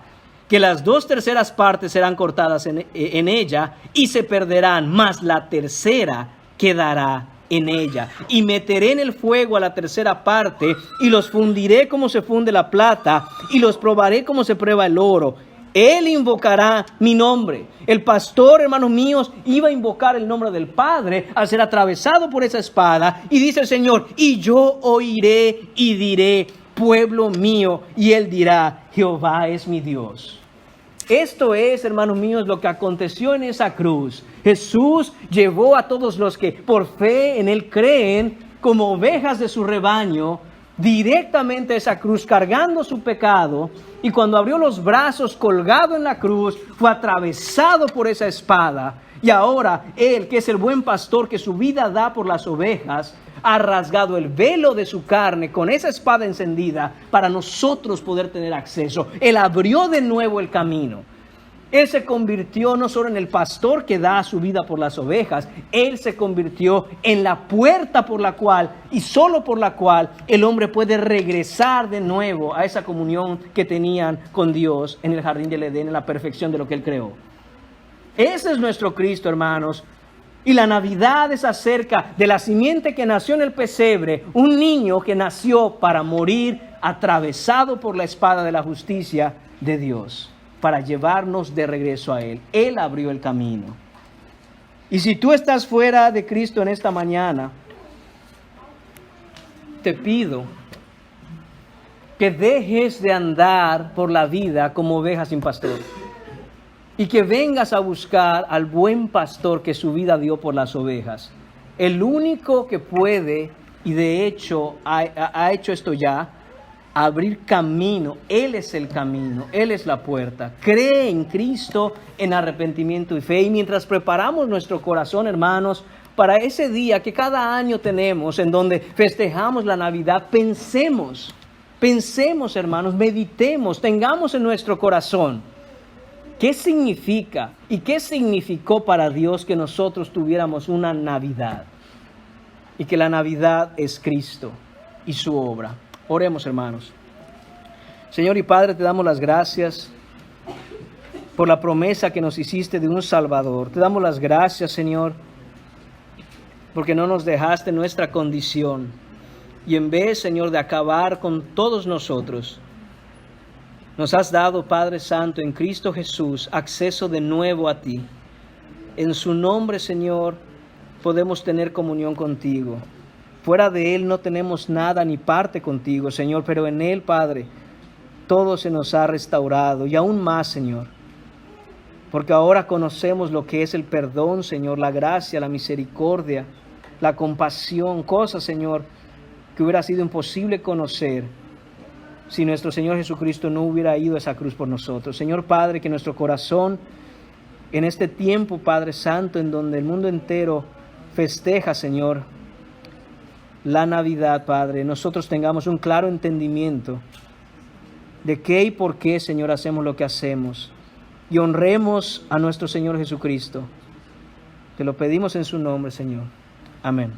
A: que las 2/3 partes serán cortadas en ella y se perderán, mas la tercera quedará en ella. Y meteré en el fuego a la 3/3 parte y los fundiré como se funde la plata y los probaré como se prueba el oro. Él invocará mi nombre. El pastor, hermanos míos, iba a invocar el nombre del Padre al ser atravesado por esa espada. Y dice el Señor, y yo oiré y diré, pueblo mío. Y él dirá, Jehová es mi Dios. Esto es, hermanos míos, lo que aconteció en esa cruz. Jesús llevó a todos los que por fe en él creen como ovejas de su rebaño directamente a esa cruz, cargando su pecado, y cuando abrió los brazos colgado en la cruz, fue atravesado por esa espada, y ahora él, que es el buen pastor que su vida da por las ovejas, ha rasgado el velo de su carne con esa espada encendida para nosotros poder tener acceso. Él abrió de nuevo el camino. Él se convirtió no solo en el pastor que da su vida por las ovejas, Él se convirtió en la puerta por la cual, y solo por la cual, el hombre puede regresar de nuevo a esa comunión que tenían con Dios en el jardín del Edén, en la perfección de lo que Él creó. Ese es nuestro Cristo, hermanos. Y la Navidad es acerca de la simiente que nació en el pesebre, un niño que nació para morir atravesado por la espada de la justicia de Dios, para llevarnos de regreso a Él. Él abrió el camino. Y si tú estás fuera de Cristo en esta mañana, te pido que dejes de andar por la vida como oveja sin pastor y que vengas a buscar al buen pastor que su vida dio por las ovejas. El único que puede, y de hecho ha hecho esto ya, abrir camino. Él es el camino, Él es la puerta. Cree en Cristo en arrepentimiento y fe. Y mientras preparamos nuestro corazón, hermanos, para ese día que cada año tenemos, en donde festejamos la Navidad, pensemos, hermanos, meditemos, tengamos en nuestro corazón qué significa y qué significó para Dios que nosotros tuviéramos una Navidad. Y que la Navidad es Cristo y su obra. Oremos, hermanos. Señor y Padre, te damos las gracias por la promesa que nos hiciste de un Salvador. Te damos las gracias, Señor, porque no nos dejaste nuestra condición. Y en vez, Señor, de acabar con todos nosotros, nos has dado, Padre Santo, en Cristo Jesús, acceso de nuevo a ti. En su nombre, Señor, podemos tener comunión contigo. Fuera de Él no tenemos nada ni parte contigo, Señor, pero en Él, Padre, todo se nos ha restaurado y aún más, Señor, porque ahora conocemos lo que es el perdón, Señor, la gracia, la misericordia, la compasión, cosas, Señor, que hubiera sido imposible conocer si nuestro Señor Jesucristo no hubiera ido a esa cruz por nosotros. Señor Padre, que nuestro corazón en este tiempo, Padre Santo, en donde el mundo entero festeja, Señor, la Navidad, Padre, nosotros tengamos un claro entendimiento de qué y por qué, Señor, hacemos lo que hacemos, y honremos a nuestro Señor Jesucristo. Te lo pedimos en su nombre, Señor. Amén.